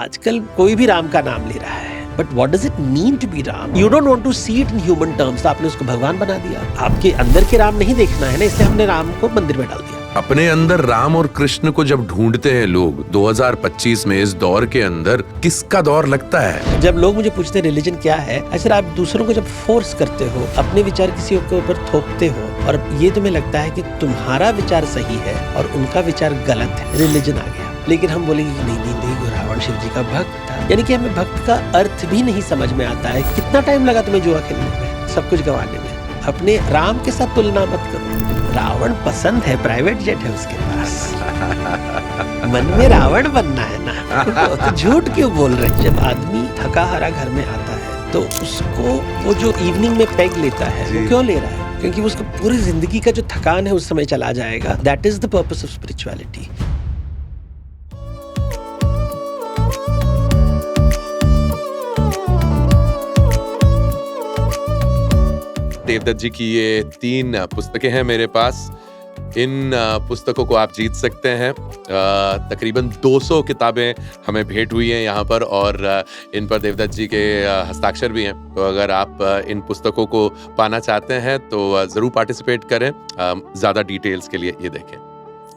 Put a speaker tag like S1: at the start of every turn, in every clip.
S1: आजकल कोई भी राम का नाम ले रहा है, but what does it mean to be Ram? You don't want to see it in human terms, तो आपने उसको भगवान बना दिया। आपके अंदर के राम नहीं देखना है ना, इसलिए हमने राम को मंदिर में डाल दिया।
S2: अपने अंदर राम और कृष्ण को जब ढूंढते हैं लोग 2025 में, इस दौर के अंदर किसका दौर लगता है?
S1: जब लोग मुझे पूछते हैं रिलीजन क्या है, अच्छा आप दूसरों को जब फोर्स करते हो, अपने विचार किसी के ऊपर थोपते हो और ये तुम्हें लगता है कि तुम्हारा विचार सही है और उनका विचार गलत है, रिलीजन आ गया। लेकिन हम बोलेंगे कि नहीं, रावण शिव जी का भक्त था, यानी कि हमें भक्त का अर्थ भी नहीं समझ में आता है। कितना टाइम लगा तुम्हें जुआ खेलने में, सब कुछ गंवाने में? अपने राम के साथ तुलना मत करो। रावण पसंद है, प्राइवेट जेट है उसके पास, मन में रावण बनना है ना, तो झूठ क्यों बोल रहे हैं? जब आदमी थका हारा घर में आता है तो उसको वो जो इवनिंग में पेग लेता है, वो क्यों ले रहा है? क्योंकि उसको पूरी जिंदगी का जो थकान है उस समय चला जाएगा। That is the purpose of spirituality.
S2: Devdutt ji की ये 3 पुस्तकें हैं मेरे पास। इन पुस्तकों को आप जीत सकते हैं। तकरीबन 200 किताबें हमें भेंट हुई हैं यहाँ पर, और इन पर देवदत्त जी के हस्ताक्षर भी हैं। तो अगर आप इन पुस्तकों को पाना चाहते हैं तो जरूर पार्टिसिपेट करें। ज्यादा डिटेल्स के लिए ये देखें।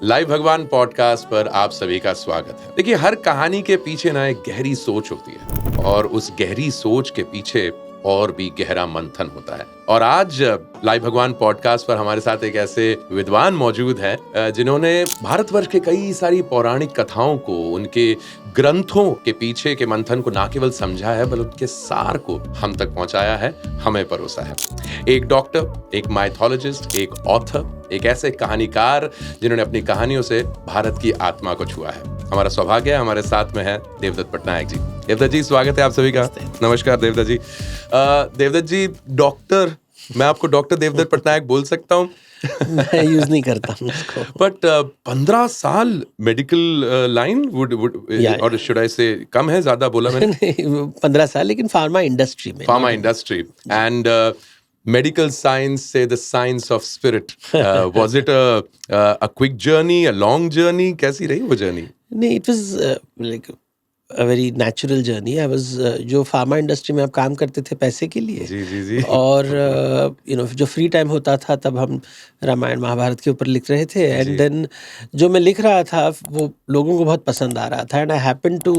S2: लाइव भगवान पॉडकास्ट पर आप सभी का स्वागत है। देखिए, हर कहानी के पीछे ना एक गहरी सोच होती है, और उस गहरी सोच के पीछे और भी गहरा मंथन होता है। और आज लाइव भगवान पॉडकास्ट पर हमारे साथ एक ऐसे विद्वान मौजूद हैं जिन्होंने भारतवर्ष के कई सारी पौराणिक कथाओं को, उनके ग्रंथों के पीछे के मंथन को ना केवल समझा है, बल्कि उनके सार को हम तक पहुंचाया है, हमें परोसा है। एक डॉक्टर, एक माइथोलॉजिस्ट, एक ऑथर, एक ऐसे कहानीकार जिन्होंने अपनी कहानियों से भारत की आत्मा को छुआ है। हमारा सौभाग्य है, हमारे साथ में है देवदत्त पटनायक जी। देवदत्त जी, स्वागत है आप सभी का। नमस्कार देवदत्त जी। देवदत्त जी, डॉक्टर, मैं आपको डॉक्टर देवदत्त पटनायक बोल सकता हूँ?
S1: मैं यूज नहीं करता हूँ उसको।
S2: बट 15 साल मेडिकल लाइन और शुड आई से कम है, ज्यादा बोला मैंने?
S1: 15 साल, लेकिन फार्मा इंडस्ट्री में।
S2: Pharma industry and medical science, say the science of spirit. Was it a quick journey, a long journey? कैसी रही वो journey?
S1: नहीं, it was like a very natural journey. I was जो फार्मा इंडस्ट्री में आप काम करते थे पैसे के लिए,
S2: जी।
S1: और जो फ्री टाइम होता था तब हम रामायण महाभारत के ऊपर लिख रहे थे। एंड देन जो मैं लिख रहा था वो लोगों को बहुत पसंद आ रहा था, and I happen to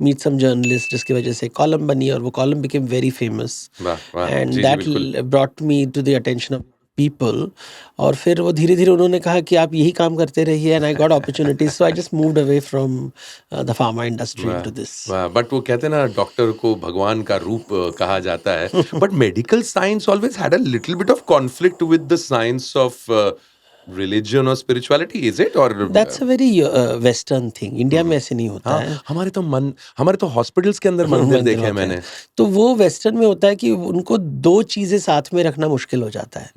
S1: meet some journalist, जिसकी वजह से कॉलम बनी और वो column became very famous, and that brought me to the attention of people. और फिर वो धीरे धीरे उन्होंने कहा कि आप यही काम करते रहिए, and I got opportunities, so I just moved away from the pharma industry into this.
S2: But वो कहते हैं ना, डॉक्टर को भगवान का रूप कहा जाता है, but medical science always had a little bit of conflict with the science of religion or spirituality, is it? Or
S1: that's a very western thing. India में ऐसे नहीं होता है।
S2: हमारे तो हॉस्पिटल्स के अंदर मंदिर देखे हैं मैंने।
S1: तो वो वेस्टर्न में होता है कि उनको 2 चीजें साथ में रखना मुश्किल हो जाता है।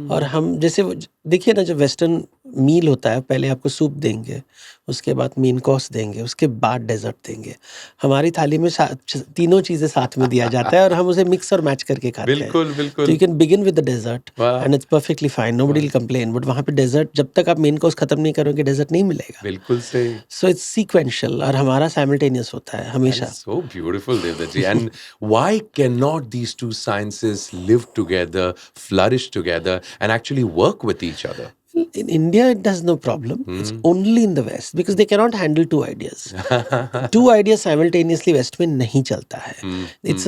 S1: और हम जैसे देखिए ना, जब वेस्टर्न मील होता है, पहले आपको सूप देंगे, उसके बाद मेन कोर्स देंगे, उसके बाद डेजर्ट देंगे। हमारी थाली में तीनों चीजें साथ में दिया जाता है और हम उसे मिक्स और मैच करके खाते हैं।
S2: बिल्कुल।
S1: तो you can begin with the dessert and it's perfectly fine, nobody will complain. But वहां पे डेजर्ट, जब तक आप मेन कोर्स खत्म नहीं करोगे, डेजर्ट नहीं मिलेगा।
S2: बिल्कुल सही।
S1: सो इट्स सीक्वेंशियल, और हमारा साइमल्टेनियस होता है हमेशा।
S2: So beautiful Devdutt ji. And why can not these two sciences live together, flourish together and actually work with each other?
S1: In India, it does no problem. It's only in the West because they cannot handle 2 ideas. 2 ideas simultaneously West में नहीं चलता है. It's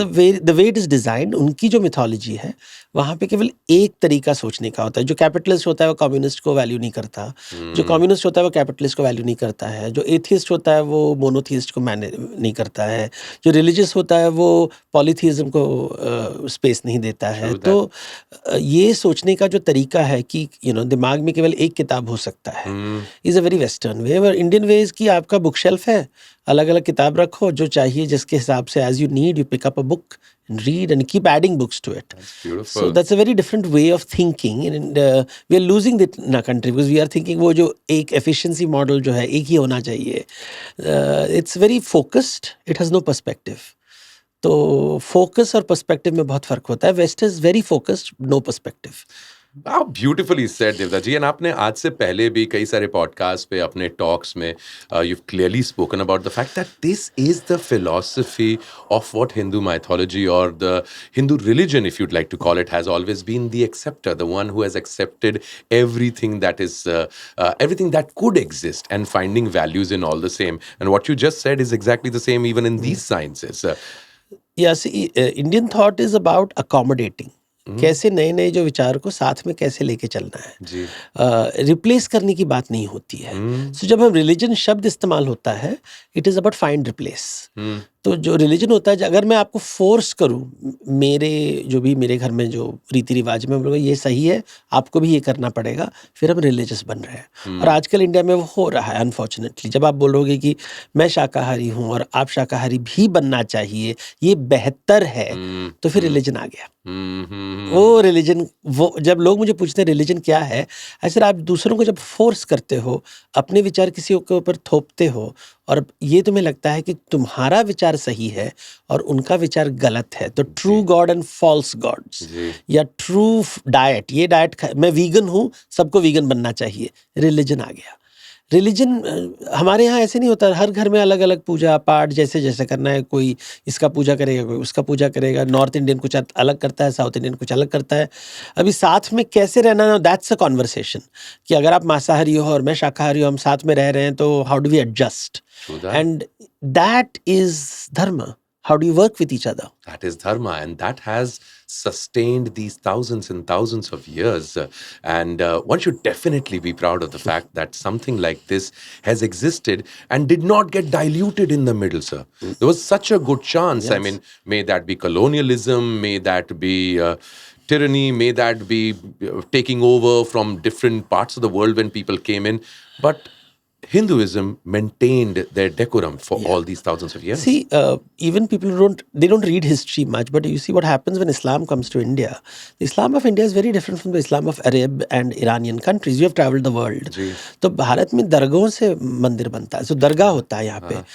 S1: the way it is designed. उनकी जो mythology है, वहाँ पे केवल एक तरीका सोचने का होता है। जो कैपिटलिस्ट होता है वो कम्युनिस्ट को वैल्यू नहीं करता, जो कम्युनिस्ट होता है वो कैपिटलिस्ट को वैल्यू नहीं करता है, जो एथियस्ट होता है वो मोनोथियस्ट को नहीं करता है, जो रिलीजियस होता है वो पॉलीथियज्म को स्पेस नहीं देता है। तो ये सोचने का जो तरीका है कि दिमाग में केवल एक किताब हो सकता है, इज अ वेरी वेस्टर्न वे। और इंडियन वे की आपका बुक शेल्फ है, अलग अलग किताब रखो, जो चाहिए जिसके हिसाब से, as you need you pick up a book and read and keep adding books to it.
S2: That's beautiful.
S1: So that's a very different way of thinking, and we are losing it in our country because we are thinking वो जो एक efficiency model जो है एक ही होना चाहिए. It's very focused, it has no perspective. तो focus और perspective में बहुत फर्क होता है. West is very focused, no perspective.
S2: How beautifully said, Devdutt ji. And आपने आज से पहले भी कई सारे पॉडकास्ट पे अपने टॉक्स में you've clearly spoken about the fact that this is the philosophy of what Hindu mythology or the Hindu religion, if you'd like to call it, has always been the acceptor, the one who has accepted everything that is everything that could exist and finding values in all the same. And what you just said is exactly the same even in these sciences.
S1: Yes, Indian thought is about accommodating. कैसे नए नए जो विचार को साथ में कैसे लेके चलना है,
S2: जी
S1: रिप्लेस करने की बात नहीं होती है. सो जब हम रिलीजन शब्द इस्तेमाल होता है, it is about find replace. तो जो रिलीजन होता है, अगर मैं आपको फोर्स करूं, मेरे जो भी मेरे घर में जो रीति रिवाज में हम लोग ये सही है, आपको भी ये करना पड़ेगा, फिर हम रिलीजियस बन रहे हैं. और आजकल इंडिया में वो हो रहा है अनफॉर्चुनेटली. जब आप बोलोगे कि मैं शाकाहारी हूं और आप शाकाहारी भी बनना चाहिए, ये बेहतर है, तो फिर रिलीजन आ गया. वो रिलीजन, वो जब लोग मुझे पूछते हैं रिलीजन क्या है, ऐसे आप दूसरों को जब फोर्स करते हो, अपने विचार किसी के ऊपर थोपते हो, और ये तुम्हें लगता है कि तुम्हारा विचार सही है और उनका विचार गलत है, तो true god and false gods, या ट्रू डाइट, ये डाइट मैं वीगन हूँ, सबको वीगन बनना चाहिए, रिलीजन आ गया. रिलीजन हमारे यहाँ ऐसे नहीं होता. हर घर में अलग अलग पूजा पाठ जैसे जैसे करना है, कोई इसका पूजा करेगा, कोई उसका पूजा करेगा. नॉर्थ इंडियन कुछ अलग करता है, साउथ इंडियन कुछ अलग करता है. अभी साथ में कैसे रहना है, दैट्स अ कॉन्वर्सेशन. कि अगर आप मांसाहारी हो और मैं शाकाहारी हूँ, हम साथ में रह रहे हैं, तो how do we adjust, and that is dharma. How do you work with each other?
S2: That is dharma, and that has sustained these thousands and thousands of years. And one should definitely be proud of the fact that something like this has existed and did not get diluted in the middle, sir. There was such a good chance.
S1: Yes.
S2: I mean, may that be colonialism, may that be tyranny, may that be taking over from different parts of the world when people came in. But Hinduism maintained their decorum for all these thousands of years.
S1: See, even people don't read history much, but you see what happens when Islam comes to India. The Islam of India is very different from the Islam of Arab and Iranian countries. You have traveled the world. तो भारत में दरगाहों से मंदिर बनता है, so दरगाह होता है यहाँ पे.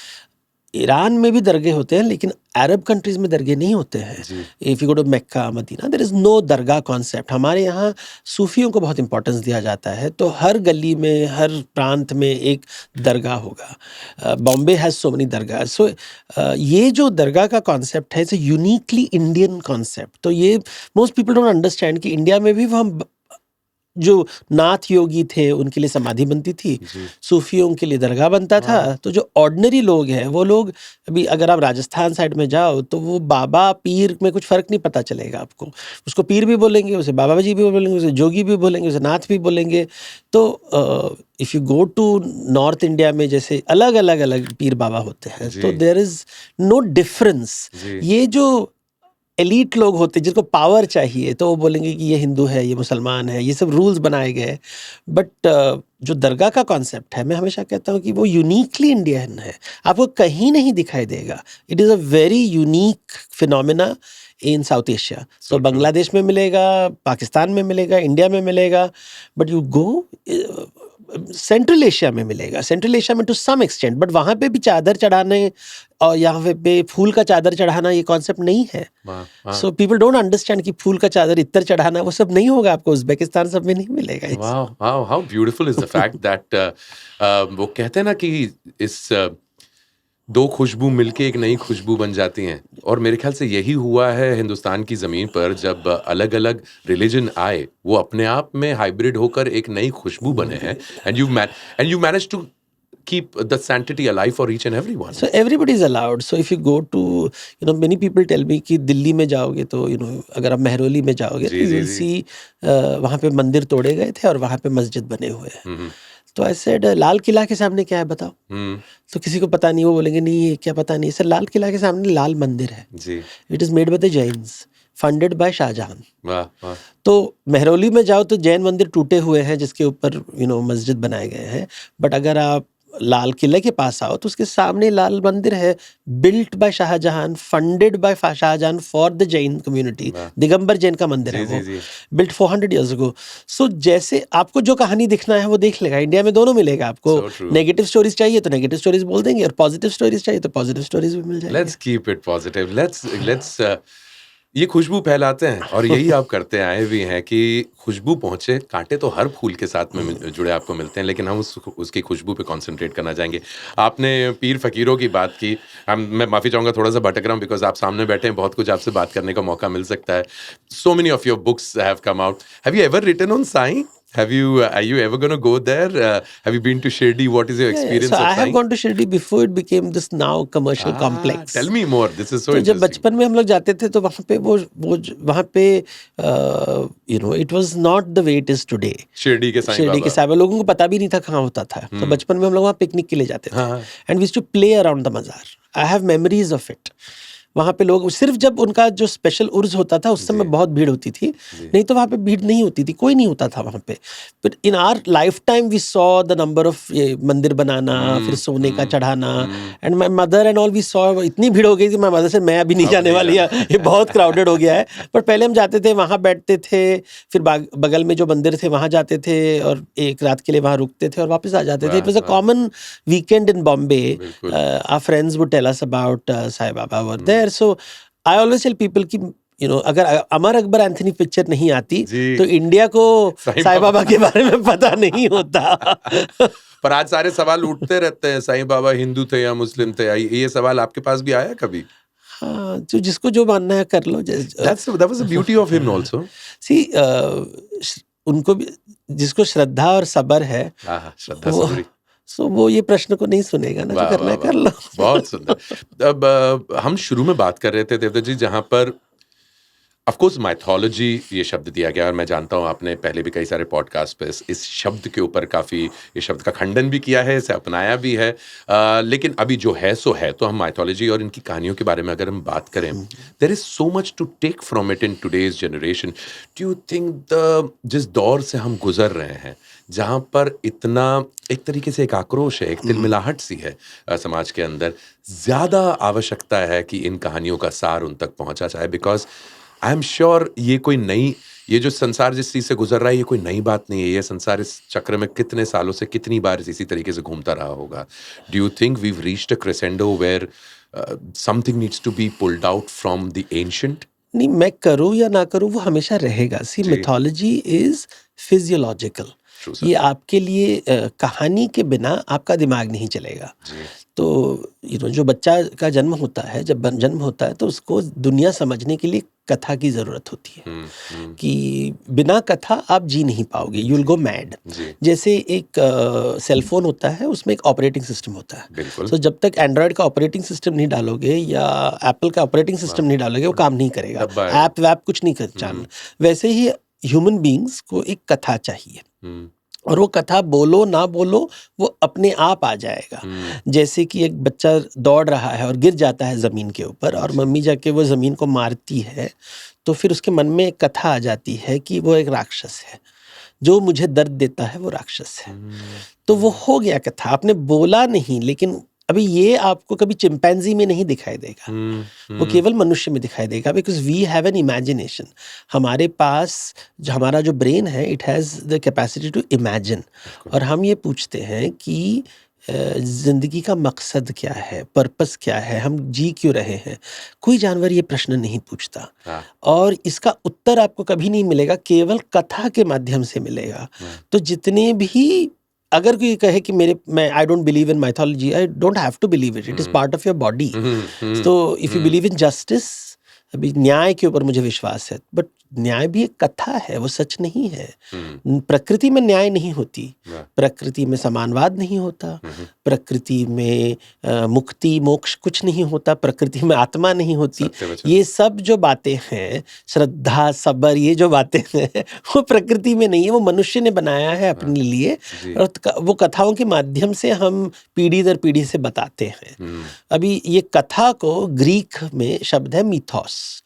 S1: ईरान में भी दरगाह होते हैं, लेकिन अरब कंट्रीज में दरगाह नहीं होते हैं. If you go to Mecca, Medina, there is no dargah concept. हमारे यहाँ सूफियों को बहुत इंपॉर्टेंस दिया जाता है, तो हर गली में, हर प्रांत में एक दरगाह होगा. बॉम्बे हैज सो मेनी दरगाह. सो ये जो दरगाह का कॉन्सेप्ट है, it's a uniquely Indian concept. तो ये मोस्ट पीपल डोंट अंडरस्टैंड कि इंडिया में भी वो हम जो नाथ योगी थे उनके लिए समाधि बनती थी, सूफियों के लिए दरगाह बनता था. तो जो ऑर्डिनरी लोग हैं, वो लोग, अभी अगर आप राजस्थान साइड में जाओ, तो वो बाबा पीर में कुछ फर्क नहीं पता चलेगा आपको. उसको पीर भी बोलेंगे, उसे बाबा जी भी बोलेंगे, उसे जोगी भी बोलेंगे, उसे नाथ भी बोलेंगे. तो if you go to north India में, जैसे अलग अलग अलग पीर बाबा होते हैं, तो देयर इज़ नो डिफरेंस. ये जो एलीट लोग होते हैं जिनको पावर चाहिए, तो वो बोलेंगे कि ये हिंदू है, ये मुसलमान है, ये सब रूल्स बनाए गए. बट जो दरगाह का कॉन्सेप्ट है, मैं हमेशा कहता हूँ कि वो यूनिकली इंडियन है, आपको कहीं नहीं दिखाई देगा. It is a very unique phenomena in south Asia. तो बांग्लादेश में मिलेगा, पाकिस्तान में मिलेगा, इंडिया में मिलेगा, but you go central Asia में मिलेगा. सेंट्रल एशिया में टू सम एक्सटेंट, बट वहाँ पे भी चादर चढ़ाने और यहाँ पे फूल का चादर चढ़ाना, ये कॉन्सेप्ट नहीं है. सो पीपल डोंट अंडरस्टैंड कि फूल का चादर इत्र चढ़ाना, वो सब नहीं होगा आपको उज़्बेकिस्तान सब में नहीं मिलेगा.
S2: Wow, how beautiful is the fact that वो कहते हैं ना कि इस दो खुशबू मिलके एक नई खुशबू बन जाती हैं. और मेरे ख्याल से यही हुआ है हिंदुस्तान की ज़मीन पर. जब अलग अलग रिलीजन आए, वो अपने आप में हाइब्रिड होकर एक नई खुशबू बने हैं. And you manage to keep the sanctity alive for each and everyone.
S1: So everybody is allowed. So if you go to, many people tell me कि दिल्ली में जाओगे तो, अगर आप मेहरौली में जाओगे, तो you will see वहाँ पे मंदिर तोड़े गए थे और वहाँ पे मस्जिद बने हुए हैं. तो आई सेड, लाल किला के सामने क्या है बताओ. तो किसी को पता नहीं, वो बोलेंगे नहीं ये क्या पता नहीं. सर, लाल किला के सामने लाल मंदिर है. It is made by the Jains, funded by Shahjahan. तो मेहरौली में जाओ तो जैन मंदिर टूटे हुए हैं जिसके ऊपर मस्जिद बनाए गए हैं. बट अगर आप लाल किले के पास आओ तो उसके सामने लाल मंदिर है, built by Shahjahan, funded by Shahjahan for the Jain community. Digambar Jain का मंदिर है वो, बिल्ट 400 years ago. सो जैसे आपको जो कहानी दिखना है वो देख लेगा. इंडिया में दोनों मिलेगा आपको. नेगेटिव स्टोरीज चाहिए तो नेगेटिव स्टोरीज बोल देंगे, और पॉजिटिव स्टोरीज चाहिए तो पॉजिटिव स्टोरीज भी मिल जाएंगे.
S2: Let's keep it positive. Let's ये खुशबू फैलाते हैं और यही आप करते आए भी हैं कि खुशबू पहुंचे। कांटे तो हर फूल के साथ में जुड़े आपको मिलते हैं, लेकिन हम उसकी खुशबू पे कंसंट्रेट करना चाहेंगे। आपने पीर फकीरों की बात की, मैं माफी चाहूंगा, थोड़ा सा भटक रहा हूं बिकॉज आप सामने बैठे हैं, बहुत कुछ आपसे बात करने का मौका मिल सकता है। So many of your books have come out. Have you ever written on Sai? Are you ever going to go there? Have you been to Shirdi? What is your experience
S1: So
S2: of
S1: I have
S2: Sai?
S1: gone to Shirdi before it became this now commercial complex.
S2: Tell me more. This is so
S1: तो जब
S2: interesting.
S1: बचपन में हम लोग जाते थे तो वहाँ पे वो वहाँ पे it was not the way it is today.
S2: Shirdi के साईं बाबा।
S1: शिरडी के साईं बाबा, लोगों को पता भी नहीं था कहाँ होता था। तो बचपन में हम लोग वहाँ पिकनिक के लिए जाते थे। And we used to play around the मज़ार. I have memories of it. वहाँ पे लोग सिर्फ जब उनका जो स्पेशल उर्स होता था उस समय बहुत भीड़ होती थी, नहीं तो वहाँ पे भीड़ नहीं होती थी, कोई नहीं होता था वहाँ पे। But in our lifetime we saw the number of mandir बनाना, फिर सोने का चढ़ाना, and my mother and all we saw, इतनी भीड़ हो गई थी माई मदर से मैं अभी नहीं जाने वाली है, ये बहुत क्राउडेड हो गया है। पर पहले हम जाते थे, वहाँ बैठते थे, फिर बगल में जो मंदिर थे वहाँ जाते थे और एक रात के लिए वहाँ रुकते थे और वापस आ जाते थे। It was a common weekend in Bombay. Our friends would tell us about Sai Baba were there. So I always tell people कि अगर अमर अकबर एंथनी पिक्चर नहीं आती तो इंडिया को साईं बाबा के बारे में पता नहीं होता।
S2: पर आज सारे सवाल उठते रहते हैं, साईं बाबा हिंदू थे या मुस्लिम थे, ये सवाल आपके पास भी आया कभी?
S1: हाँ, तो जिसको जो मानना है कर लो।
S2: That was the beauty of him also.
S1: See, उनको भी जिसको श्रद्धा और सबर है,
S2: श्रद्धा सबरी,
S1: सो वो ये प्रश्न को नहीं सुनेगा ना, जो करना है कर लो।
S2: बहुत सुंदर। अब हम शुरू में बात कर रहे थे देवदत्त जी, जहां पर ऑफ कोर्स माइथोलॉजी ये शब्द दिया गया, और मैं जानता हूं आपने पहले भी कई सारे पॉडकास्ट पे इस शब्द के ऊपर काफी इस शब्द का खंडन भी किया है, इसे अपनाया भी है, लेकिन अभी जो है सो है। तो हम माइथोलॉजी और इनकी कहानियों के बारे में अगर हम बात करें, there is so much to take from it in today's generation. Do you think जिस दौर से हम गुजर रहे हैं, जहां पर इतना एक तरीके से एक आक्रोश है, एक तिलमिलाहट सी है समाज के अंदर, ज्यादा आवश्यकता है कि इन कहानियों का सार उन तक पहुंचा जाए, बिकॉज आई एम श्योर ये जो संसार जिस चीज से गुजर रहा है, ये कोई नई बात नहीं है। ये संसार इस चक्र में कितने सालों से कितनी बार इसी तरीके से घूमता रहा होगा। Do you think we've reached a crescendo where something needs to be pulled out from the ancient?
S1: नहीं, मैं करूँ या ना करूँ वो हमेशा रहेगा। See, mythology is physiological. ये आपके लिए कहानी के बिना आपका दिमाग नहीं चलेगा। तो जो बच्चा का जन्म होता है, जब जन्म होता है तो उसको दुनिया समझने के लिए कथा की जरूरत होती है, कि बिना कथा आप जी नहीं पाओगे, यू विल गो मैड। जैसे एक सेलफोन होता है, उसमें एक ऑपरेटिंग सिस्टम होता है। तो जब तक एंड्रॉयड का ऑपरेटिंग सिस्टम नहीं डालोगे या एप्पल का ऑपरेटिंग सिस्टम नहीं डालोगे, वो काम नहीं करेगा, ऐप वैप कुछ नहीं कर जाना। वैसे ही ह्यूमन बींग्स को एक कथा चाहिए, और वो कथा बोलो ना बोलो वो अपने आप आ जाएगा। जैसे कि एक बच्चा दौड़ रहा है और गिर जाता है ज़मीन के ऊपर, और मम्मी जाके वो ज़मीन को मारती है, तो फिर उसके मन में एक कथा आ जाती है कि वो एक राक्षस है, जो मुझे दर्द देता है वो राक्षस है। तो वो हो गया कथा, आपने बोला नहीं, लेकिन अभी ये आपको कभी चिंपैंजी में नहीं दिखाई देगा, वो केवल मनुष्य में दिखाई देगा, because we have an imagination. हमारे पास जो हमारा जो ब्रेन है, it has the capacity to imagine. और हम ये पूछते हैं कि जिंदगी का मकसद क्या है, पर्पस क्या है, हम जी क्यों रहे हैं। कोई जानवर ये प्रश्न नहीं पूछता, और इसका उत्तर आपको कभी नहीं मिलेगा, केवल कथा के माध्यम से मिलेगा। तो जितने भी, अगर कोई कहे कि मैं I don't believe in mythology, I don't have to believe it, it is part of your body. तो if you believe in justice, अभी न्याय के ऊपर मुझे विश्वास है, बट न्याय भी एक कथा है, वो सच नहीं है। प्रकृति में न्याय नहीं होती, प्रकृति में समानवाद नहीं होता, प्रकृति में मुक्ति मोक्ष कुछ नहीं होता, प्रकृति में आत्मा नहीं होती। ये सब जो बातें हैं, श्रद्धा सबर, ये जो बातें हैं, वो प्रकृति में नहीं है, वो मनुष्य ने बनाया है अपने लिए, और वो कथाओं के माध्यम से हम पीढ़ी दर पीढ़ी से बताते हैं। अभी ये कथा को ग्रीक में शब्द है मिथोस,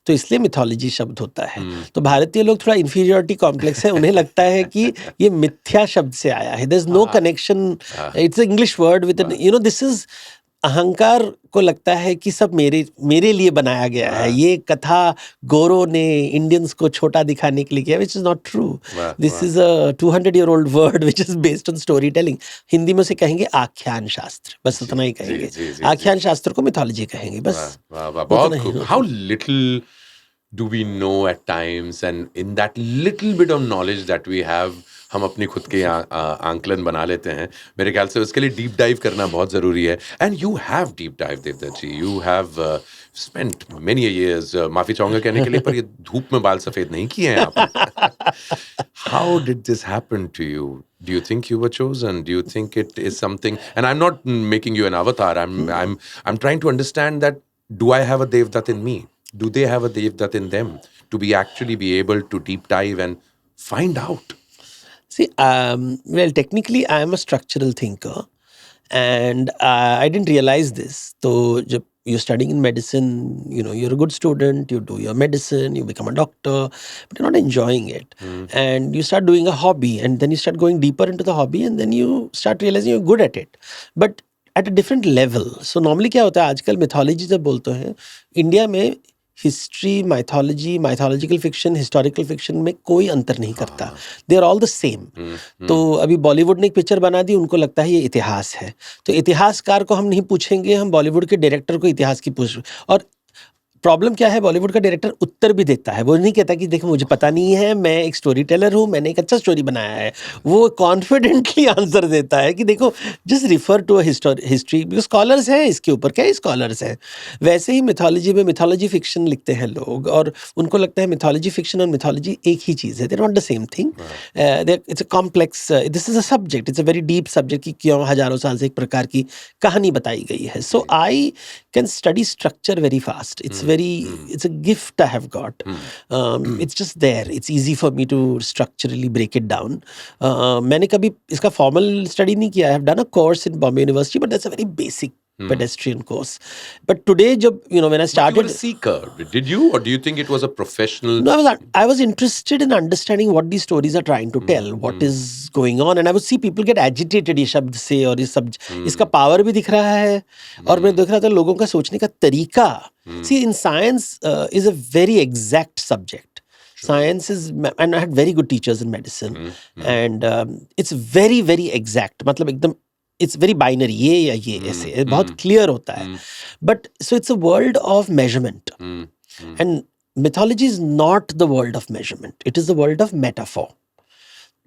S1: तो इसलिए मिथोलॉजी शब्द होता है। तो भारतीय लोग थोड़ा इंफीरियरिटी कॉम्प्लेक्स है, उन्हें लगता है कि ये मिथ्या शब्द से आया है, there is no connection, it's English word with this is अहंकार को लगता है कि सब मेरे लिए बनाया गया है, ये कथा गोरों ने इंडियंस को छोटा दिखाने के लिए किया, which is not true. This is a 200-year-old word which is based on story telling. Hindi में से कहेंगे आख्यान शास्त्र, बस उतना ही कहेंगे. आख्यान शास्त्र को मिथोलॉजी कहेंगे, बस.
S2: बहुत खूब. How little do we know at times, and in that little bit of knowledge that we have, हम अपनी खुद के आंकलन बना लेते हैं. मेरे ख्याल से उसके लिए डीप डाइव करना बहुत जरूरी है. And you have deep dive, Devdutt ji. You have spent many years, माफी चाहूंगा कहने के लिए, पर ये धूप में बाल सफेद नहीं किए हैं आपने. How did this happen to you? Do you think you were chosen? Do you think it is something? And I'm not making you an avatar. I'm trying to understand that, do I have a Devdutt in me? Do they have a Devdutt in them to actually be able to deep dive and find out?
S1: See, well, technically, I am a structural thinker, and I didn't realize this. So, jab you're studying in medicine, you're a good student, you do your medicine, you become a doctor, but you're not enjoying it. And you start doing a hobby, and then you start going deeper into the hobby, and then you start realizing you're good at it, but at a different level. So, normally क्या होता है आजकल mythology जब बोलते हैं, India में history, mythology, mythological fiction, historical fiction में कोई अंतर नहीं करता. They are all the same. तो अभी बॉलीवुड ने एक पिक्चर बना दी, उनको लगता है ये इतिहास है, तो इतिहासकार को हम नहीं पूछेंगे, हम बॉलीवुड के डायरेक्टर को इतिहास की पूछ. और प्रॉब्लम क्या है, बॉलीवुड का डायरेक्टर उत्तर भी देता है. वो नहीं कहता कि देखो मुझे पता नहीं है, मैं एक स्टोरी टेलर हूँ, मैंने एक अच्छा स्टोरी बनाया है. वो कॉन्फिडेंटली आंसर देता है कि देखो just refer to history, because scholars हैं इसके ऊपर, क्या स्कॉलर्स हैं. वैसे ही मिथोलॉजी में मिथोलॉजी फिक्शन लिखते हैं लोग, और उनको लगता है मिथोलॉजी फिक्शन और मिथोलॉजी एक ही चीज़ है. They are not the same thing. It's a complex, this is a subject, it's a very deep subject कि क्यों हजारों साल से एक प्रकार की कहानी बताई गई है. So I can study structure very fast. It's a gift I have got. It's just there. It's easy for me to structurally break it down. मैंने कभी इसका formal study नहीं किया. I have done a course in Bombay University, but that's a very basic pedestrian course. But today, when I started,
S2: but you were a seeker, did you, or do you think it was a professional?
S1: No, I was interested in understanding what these stories are trying to tell, what is going on, and I would see people get agitated ये शब्द से, और ये सब इसका power भी दिख रहा है, और मैं देख रहा था लोगों का सोचने का तरीका. See, in science is a very exact subject. Science is, and I had very good teachers in medicine, and it's very, very exact. मतलब एकदम it's very binary, ये या ये ऐसे बहुत clear होता है. But so it's a world of measurement, and mythology is not the world of measurement. It is the world of metaphor.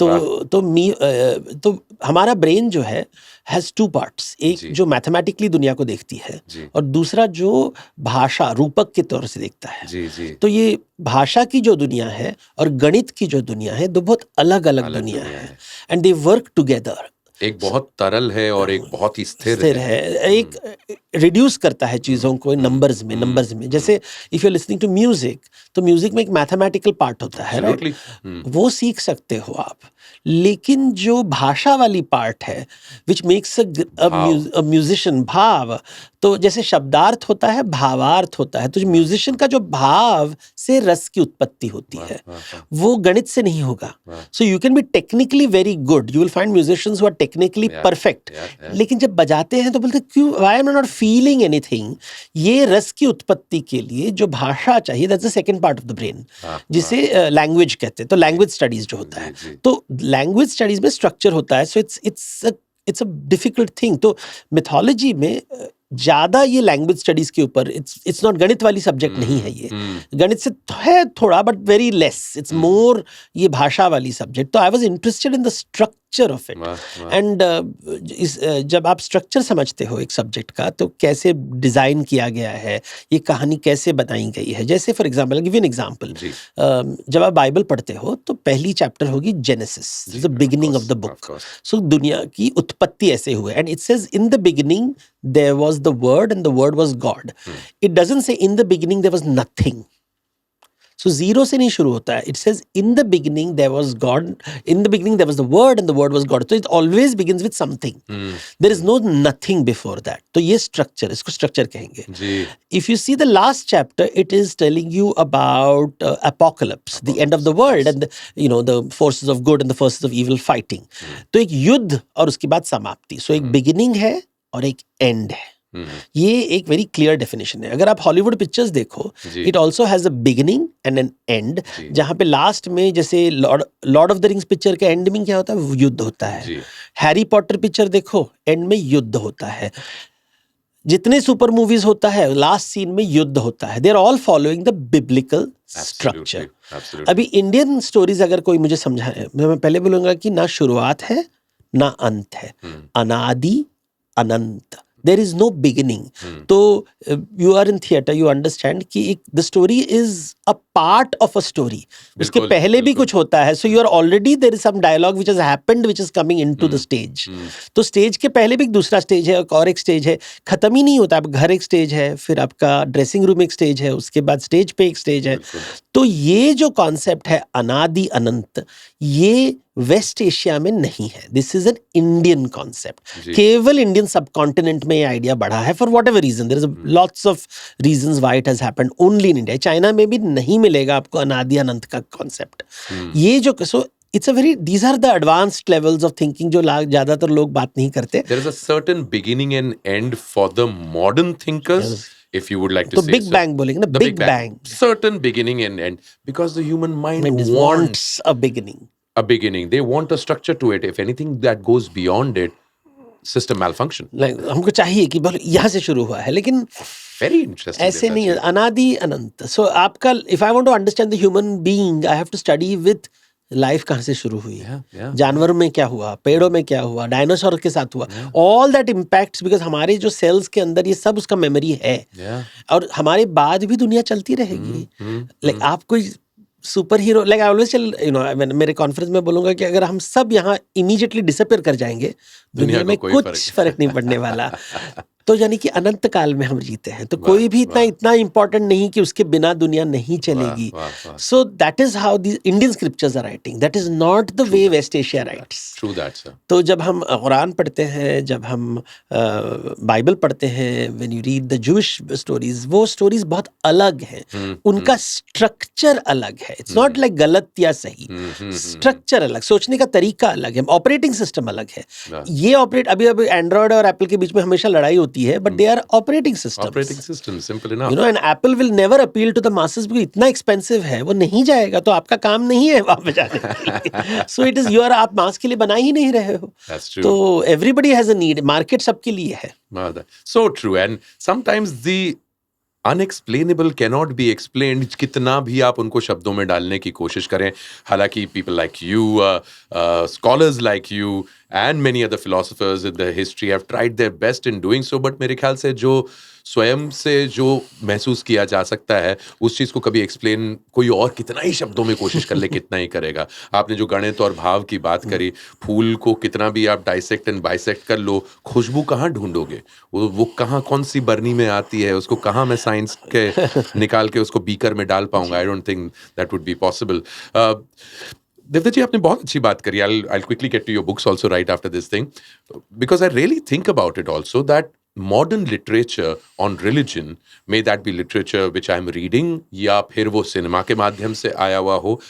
S1: तो हमारा ब्रेन जो है हैज टू पार्ट्स. एक जो मैथमेटिकली दुनिया को देखती है, और दूसरा जो भाषा रूपक के तौर से देखता है. तो ये भाषा की जो दुनिया है और गणित की जो दुनिया है, दो बहुत अलग अलग दुनिया है, एंड दे वर्क टुगेदर.
S2: एक बहुत तरल है और एक बहुत ही स्थिर है.
S1: एक रिड्यूस करता है चीज़ों को नंबर्स में. जैसे if you listening to music, तो म्यूजिक में एक मैथमेटिकल पार्ट होता है, राइट? वो सीख सकते हो आप. लेकिन जो भाषा वाली पार्ट है, विच मेक्स अ म्यूजिशियन, भाव, तो जैसे शब्दार्थ होता है, भावार्थ होता है, तो जो म्यूजिशियन का जो भाव से रस की उत्पत्ति होती है, वो गणित से नहीं होगा. So you can be technically very good, you will find musicians who are technically perfect, लेकिन जब बजाते हैं तो बोलते क्यों, why am I not feeling anything. ये रस की उत्पत्ति के लिए जो भाषा चाहिए, that's the second part of the brain, जिसे लैंग्वेज कहते हैं. तो लैंग्वेज स्टडीज जो होता है, तो लैंग्वेज स्टडीज में स्ट्रक्चर होता है. सो इट्स अ डिफिकल्ट थिंग. तो मिथोलॉजी में ज्यादा ये लैंग्वेज स्टडीज के ऊपर, इट्स नॉट गणित वाली सब्जेक्ट नहीं है ये. गणित से है थोड़ा, but very less. It's more ये भाषा वाली सब्जेक्ट. तो I was interested in the structure of it. And जब आप स्ट्रक्चर समझते हो एक सब्जेक्ट का, तो कैसे डिजाइन किया गया है, ये कहानी कैसे बनाई गई है. जैसे for example, give an example, जब आप बाइबल पढ़ते हो तो पहली चैप्टर होगी Genesis, the beginning of the book. So दुनिया की उत्पत्ति ऐसे हुए, and it says in the beginning there was the word and the word was God. It doesn't say in the beginning there was nothing. So zero से नहीं शुरू होता है. It says in the beginning there was God, in the beginning there was the word and the word was God. So it always begins with something. There is no nothing before that. तो ये structure, इसको structure कहेंगे. If you see the last chapter, it is telling you about apocalypse, the end of the world, and the forces of good and the forces of evil fighting. तो एक युद्ध और उसके बाद समाप्ति. So एक beginning है और एक end है. ये एक वेरी क्लियर डेफिनेशन है। अगर आप हॉलीवुड पिक्चर्स देखो,
S2: जी।
S1: It also has a beginning and an end,
S2: जी।
S1: जहाँ पे लास्ट में जैसे Lord of the Rings picture के एंड में क्या होता है, युद्ध होता है।
S2: जी।
S1: हैरी पॉटर पिक्चर देखो, एंड में युद्ध होता है। जितने सुपर मूवीज होता है, लास्ट सीन में युद्ध होता है। They are all following the biblical structure.
S2: Absolutely.
S1: अभी इंडियन स्टोरीज अगर कोई मुझे समझाए, मैं पहले बोलूंगा कि ना शुरुआत है ना अंत है, अनादि अनंत, देयर इज नो बिगिनिंग। तो you are in theatre, you understand कि the story is a part of a story, उसके
S2: बिल्कुल,
S1: पहले भी
S2: बिल्कुल।
S1: कुछ होता है। So you are already, there is some dialogue which has happened which is coming into the stage. तो स्टेज के पहले भी एक दूसरा स्टेज है, और एक स्टेज है, खत्म ही नहीं होता। अब घर एक स्टेज है, फिर आपका ड्रेसिंग रूम एक स्टेज है, उसके बाद स्टेज पे एक स्टेज है।
S2: बिल्कुल।
S1: तो ये जो कॉन्सेप्ट है अनादि अनंत, ये वेस्ट एशिया में नहीं है। This is an Indian concept.
S2: जी।
S1: केवल इंडियन सबकॉन्टिनेंट में ये आइडिया बढ़ा है for whatever reason. There is lots of reasons why it has happened only in India. China में भी नहीं मिलेगा आपको अनादि अनंत का कॉन्सेप्ट। ये जो so it's a very, these are the advanced levels of thinking जो ज्यादातर लोग बात नहीं करते।
S2: There is a certain beginning and end for the modern thinkers, if you would like to
S1: तो
S2: say
S1: बिग
S2: so.
S1: बैंग बोलेंगे ना,
S2: The
S1: big bang
S2: Certain beginning and end, because the human mind wants
S1: wants a beginning.
S2: a beginning. They want a structure to it. If anything that goes beyond it, system malfunction.
S1: हमको चाहिए कि बोले यहाँ से शुरू हुआ है, लेकिन
S2: Very interesting.
S1: ऐसे नहीं है। अनादि अनंत। सो आपका, if I want to understand the human being, I have to study with life कहाँ से शुरू हुई है,
S2: Yeah.
S1: जानवरों में क्या हुआ, पेड़ों में क्या हुआ, डायनासोर के साथ हुआ, ऑल दैट इम्पैक्ट्स, बिकॉज हमारे जो सेल्स के अंदर ये सब उसका मेमोरी है।
S2: Yeah.
S1: और हमारे बाद भी दुनिया चलती रहेगी। लाइक आप कोई superhero, like I always tell, you know, मेरे कॉन्फ्रेंस में बोलूंगा कि अगर हम सब यहाँ इमीडिएटली डिसअपियर कर जाएंगे, दुनिया में
S2: कोई
S1: कुछ फर्क नहीं पड़ने वाला। तो यानी कि अनंत काल में हम जीते हैं, तो कोई भी इतना इंपॉर्टेंट नहीं कि उसके बिना दुनिया नहीं चलेगी। So that is how the Indian scriptures are writing, that is not the way West Asia writes.
S2: True that, sir.
S1: तो जब हम कुरान पढ़ते हैं, जब हम बाइबल पढ़ते हैं, when you read the Jewish stories, वो स्टोरीज बहुत अलग हैं। उनका स्ट्रक्चर अलग है। इट्स नॉट लाइक गलत या सही, स्ट्रक्चर अलग, सोचने का तरीका अलग है, ऑपरेटिंग सिस्टम अलग है। ये ऑपरेट, अभी एंड्रॉयड और एप्पल के बीच में हमेशा लड़ाई होती है, but they are operating systems.
S2: Operating system, simple enough.
S1: You know, and Apple will never appeal to the masses, because इतना एक्सपेंसिव है, वो नहीं जाएगा, तो आपका काम नहीं है वहां पे जाने के लिए। सो इट इज योर, आप मास के लिए बना ही नहीं रहे हो।
S2: That's true.
S1: तो everybody has a need, market सबके लिए है।
S2: So true. And sometimes the unexplainable cannot be explained. कितना भी आप उनको शब्दों में डालने की कोशिश करें, हालांकि people like you, scholars like you, and many other philosophers in the history have tried their best in doing so, but मेरे ख्याल से जो स्वयं से जो महसूस किया जा सकता है, उस चीज को कभी एक्सप्लेन कोई और कितना ही शब्दों में कोशिश कर ले, कितना ही करेगा। आपने जो गणित और भाव की बात करी, फूल को कितना भी आप डाइसेक्ट एंड बाइसेक्ट कर लो, खुशबू कहाँ ढूंढोगे? वो कहाँ, कौन सी बरनी में आती है, उसको कहाँ मैं साइंस के निकाल के उसको बीकर में डाल पाऊंगा? I don't think that would be possible. Devdutt ji, आपने बहुत अच्छी बात करी। I'll quickly get to your books also right after this thing, because I really think about it also that modern literature on religion, may that be literature which I'm reading या फिर वो cinema के माध्यम से आया हुआ हो,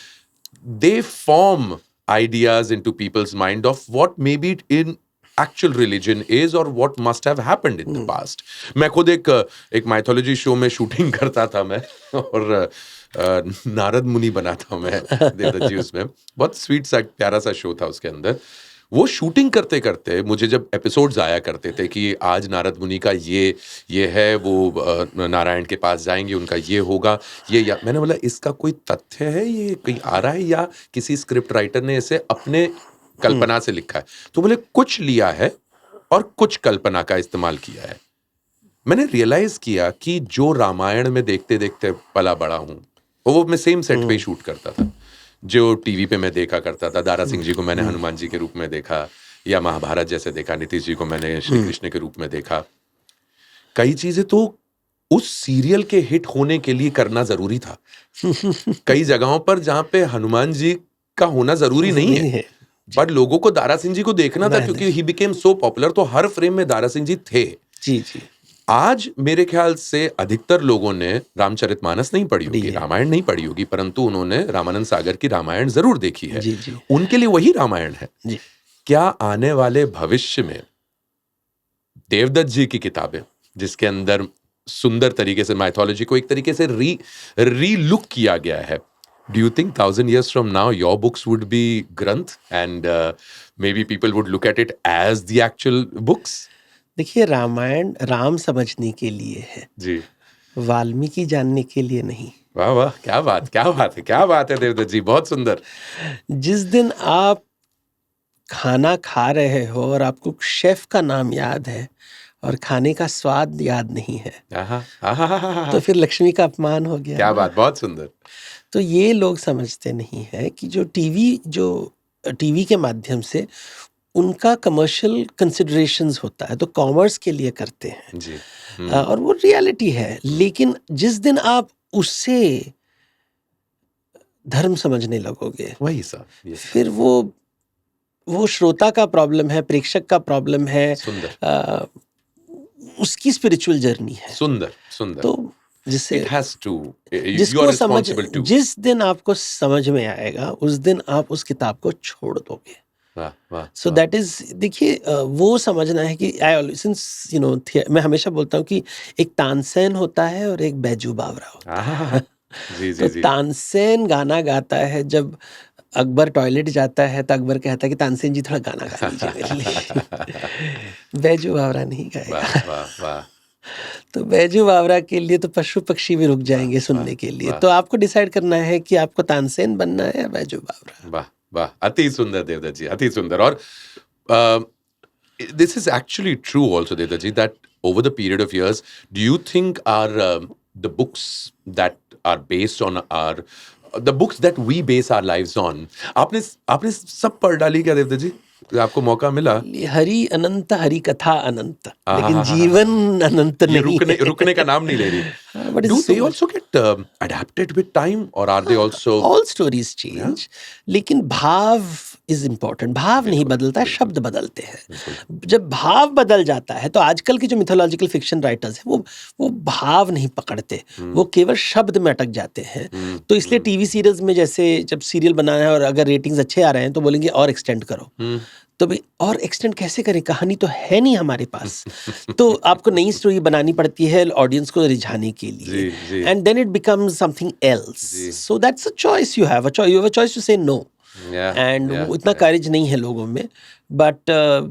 S2: they form ideas into people's mind of what maybe in actual religion is or what must have happened in the past. मैं खुद एक माइथोलॉजी शो में शूटिंग करता था मैं, और नारद मुनि बना था मैं देवदत्त जी उसमें। बहुत स्वीट सा प्यारा सा शो था उसके अंदर। वो शूटिंग करते करते मुझे जब एपिसोड्स आया करते थे कि आज नारद मुनि का ये है, वो नारायण के पास जाएंगे, उनका ये होगा, ये, या मैंने बोला इसका कोई तथ्य है, ये कहीं आ रहा है या किसी स्क्रिप्ट राइटर ने इसे अपने कल्पना से लिखा है? तो बोले कुछ लिया है और कुछ कल्पना का इस्तेमाल किया है। मैंने रियलाइज किया कि जो रामायण में देखते देखते पला बड़ा हूं, वो मैं सेम सेट पे ही शूट करता था। जो टीवी पे मैं देखा करता था, दारा सिंह जी को मैंने हनुमान जी के रूप में देखा, या महाभारत जैसे देखा, नीतीश जी को मैंने श्री कृष्ण के रूप में देखा। कई चीजें तो उस सीरियल के हिट होने के लिए करना जरूरी था। कई जगहों पर जहां पे हनुमान जी का होना जरूरी नहीं है, पर लोगों को दारा सिंह जी को देखना था क्योंकि ही बिकेम सो पॉपुलर, तो हर फ्रेम में दारा सिंह जी थे।
S1: जी जी।
S2: आज मेरे ख्याल से अधिकतर लोगों ने रामचरितमानस नहीं पढ़ी होगी, रामायण नहीं पढ़ी होगी, परंतु उन्होंने रामानंद सागर की रामायण जरूर देखी है।
S1: जी जी।
S2: उनके लिए वही रामायण है।
S1: जी।
S2: क्या आने वाले भविष्य में देवदत्त जी की किताबें जिसके अंदर सुंदर तरीके से माइथोलॉजी को एक तरीके से री लुक किया गया है. Do you think 1,000 years from now your books would be Granth and maybe people would look at it as the actual books?
S1: देखिए, रामायण राम समझने के लिए है
S2: जी.
S1: वाल्मीकि जानने के लिए नहीं.
S2: वाह वाह, क्या बात है देवदत्त जी, बहुत सुंदर.
S1: जिस दिन आप खाना खा रहे हो और आपको शेफ का नाम याद है और खाने का स्वाद याद नहीं है, तो फिर लक्ष्मी का अपमान हो गया.
S2: क्या बात, बहुत सुंदर.
S1: तो ये लोग समझते नहीं है कि जो टीवी के माध्यम से उनका कमर्शियल कंसिडरेशंस होता है, तो कॉमर्स के लिए करते हैं
S2: जी.
S1: और वो रियलिटी है. लेकिन जिस दिन आप उससे धर्म समझने लगोगे,
S2: वही सब,
S1: फिर वो श्रोता का प्रॉब्लम है, प्रेक्षक का प्रॉब्लम है,
S2: सुंदर.
S1: उसकी स्पिरिचुअल जर्नी है.
S2: सुंदर.
S1: तो जिससे
S2: It has to. You
S1: जिसको
S2: are
S1: समझ,
S2: responsible too.
S1: जिस दिन आपको समझ में आएगा उस दिन आप उस किताब को छोड़ दोगे. सो दैट इज, देखिए, वो समझना है कि सिंस मैं हमेशा बोलता हूँ कि एक तानसेन होता है और एक बैजू बावरा होता है. तो तानसेन गाना गाता है, जब अकबर टॉयलेट जाता है तो अकबर कहता है कि तानसेन जी थोड़ा गाना गा लीजिए मेरे लिए. बैजू बावरा नहीं गाएगा. तो बैजू बावरा के लिए तो पशु पक्षी भी रुक जाएंगे सुनने के लिए. तो आपको डिसाइड करना है कि आपको तानसेन बनना है या बैजू बावरा.
S2: वाह वाह, अति सुंदर देवदत्त जी, अति सुंदर. और this is actually true also, Devdutt ji, that over the period of years, do you think the books that are based on the books that we base our lives on, आपने सब पढ़ डाली क्या देवदत्त जी? आपको मौका मिला?
S1: हरि अनंत, हरि कथा अनंत, लेकिन जीवन अनंत नहीं.
S2: रुकने का नाम नहीं ले रही. Do they also get adapted with time, or are they also?
S1: All stories change, लेकिन भाव इज इम्पोर्टेंट. भाव नहीं बदलता है, शब्द बदलते हैं. जब भाव बदल जाता है, तो आजकल के जो मिथोलॉजिकल फिक्शन राइटर्स हैं वो भाव नहीं पकड़ते, वो केवल शब्द में अटक जाते हैं. तो इसलिए टीवी सीरियल्स में, जैसे जब सीरियल बनाना है और अगर रेटिंग्स अच्छे आ रहे हैं तो बोलेंगे और एक्सटेंड करो. तो भाई और एक्सटेंड कैसे करें, कहानी तो है नहीं हमारे पास. तो आपको नई स्टोरी बनानी पड़ती है ऑडियंस को रिझाने के लिए, and then it becomes something else. So that's a choice, you have a choice to say no. And वो इतना करेज नहीं है लोगों में. बट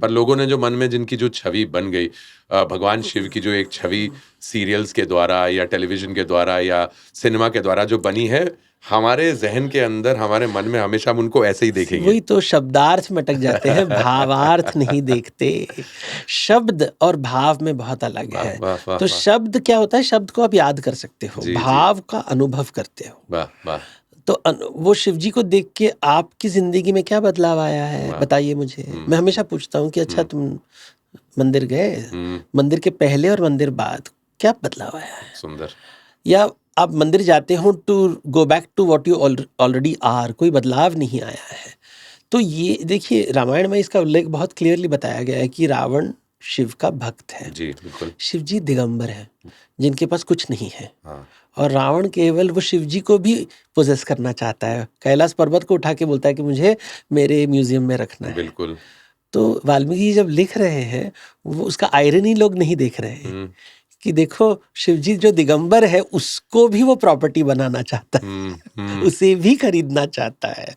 S2: पर लोगों ने जो मन में जिनकी जो छवि बन गई, भगवान शिव की जो एक छवि सीरियल्स के द्वारा या टेलीविजन के द्वारा या सिनेमा के द्वारा जो बनी है, हमारे जहन के अंदर, हमारे मन में हमेशा हम उनको ऐसे ही देखेंगे.
S1: वही तो, शब्दार्थ में अटक जाते हैं, भावार्थ नहीं देखते. शब्द और भाव में बहुत अलग है. तो शब्द क्या होता है, शब्द को आप याद कर सकते हो, भाव का अनुभव करते हो. तो वो शिव जी को देख के आपकी जिंदगी में क्या बदलाव आया है, बताइए मुझे. मैं हमेशा पूछता हूँ कि अच्छा, तुम मंदिर गए, मंदिर के पहले और मंदिर बाद क्या बदलाव आया है.
S2: सुंदर.
S1: या आप मंदिर जाते हो to go back to what you already are, कोई बदलाव नहीं आया है. तो ये देखिए, रामायण में इसका उल्लेख बहुत क्लियरली बताया गया है कि रावण शिव का भक्त है.
S2: जी बिल्कुल.
S1: शिव जी दिगंबर है, जिनके पास कुछ नहीं है. और रावण केवल वो शिव जी को भी पोजेस करना चाहता है. कैलाश पर्वत को उठा के बोलता है कि मुझे मेरे म्यूजियम में रखना है.
S2: बिल्कुल.
S1: तो वाल्मीकि जब लिख रहे हैं, वो उसका आयरनी लोग नहीं देख रहे हैं कि देखो, शिवजी जो दिगंबर है उसको भी वो प्रॉपर्टी बनाना चाहता है, उसे भी खरीदना चाहता है.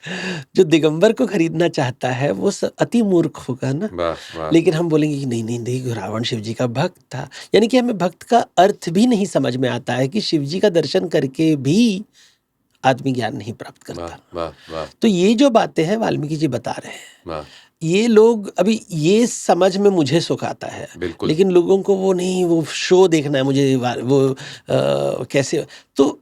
S1: जो दिगंबर को खरीदना चाहता है वो अति मूर्ख होगा ना. लेकिन हम बोलेंगे कि नहीं नहीं नहीं, रावण शिवजी का भक्त था. यानी कि हमें भक्त का अर्थ भी नहीं समझ में आता है कि शिवजी का दर्शन करके भी आदमी ज्ञान नहीं प्राप्त करता. तो ये जो बातें हैं वाल्मीकि जी बता रहे हैं, ये लोग अभी ये समझ में मुझे सुख आता है, लेकिन लोगों को वो नहीं, वो शो देखना है मुझे, वो कैसे. तो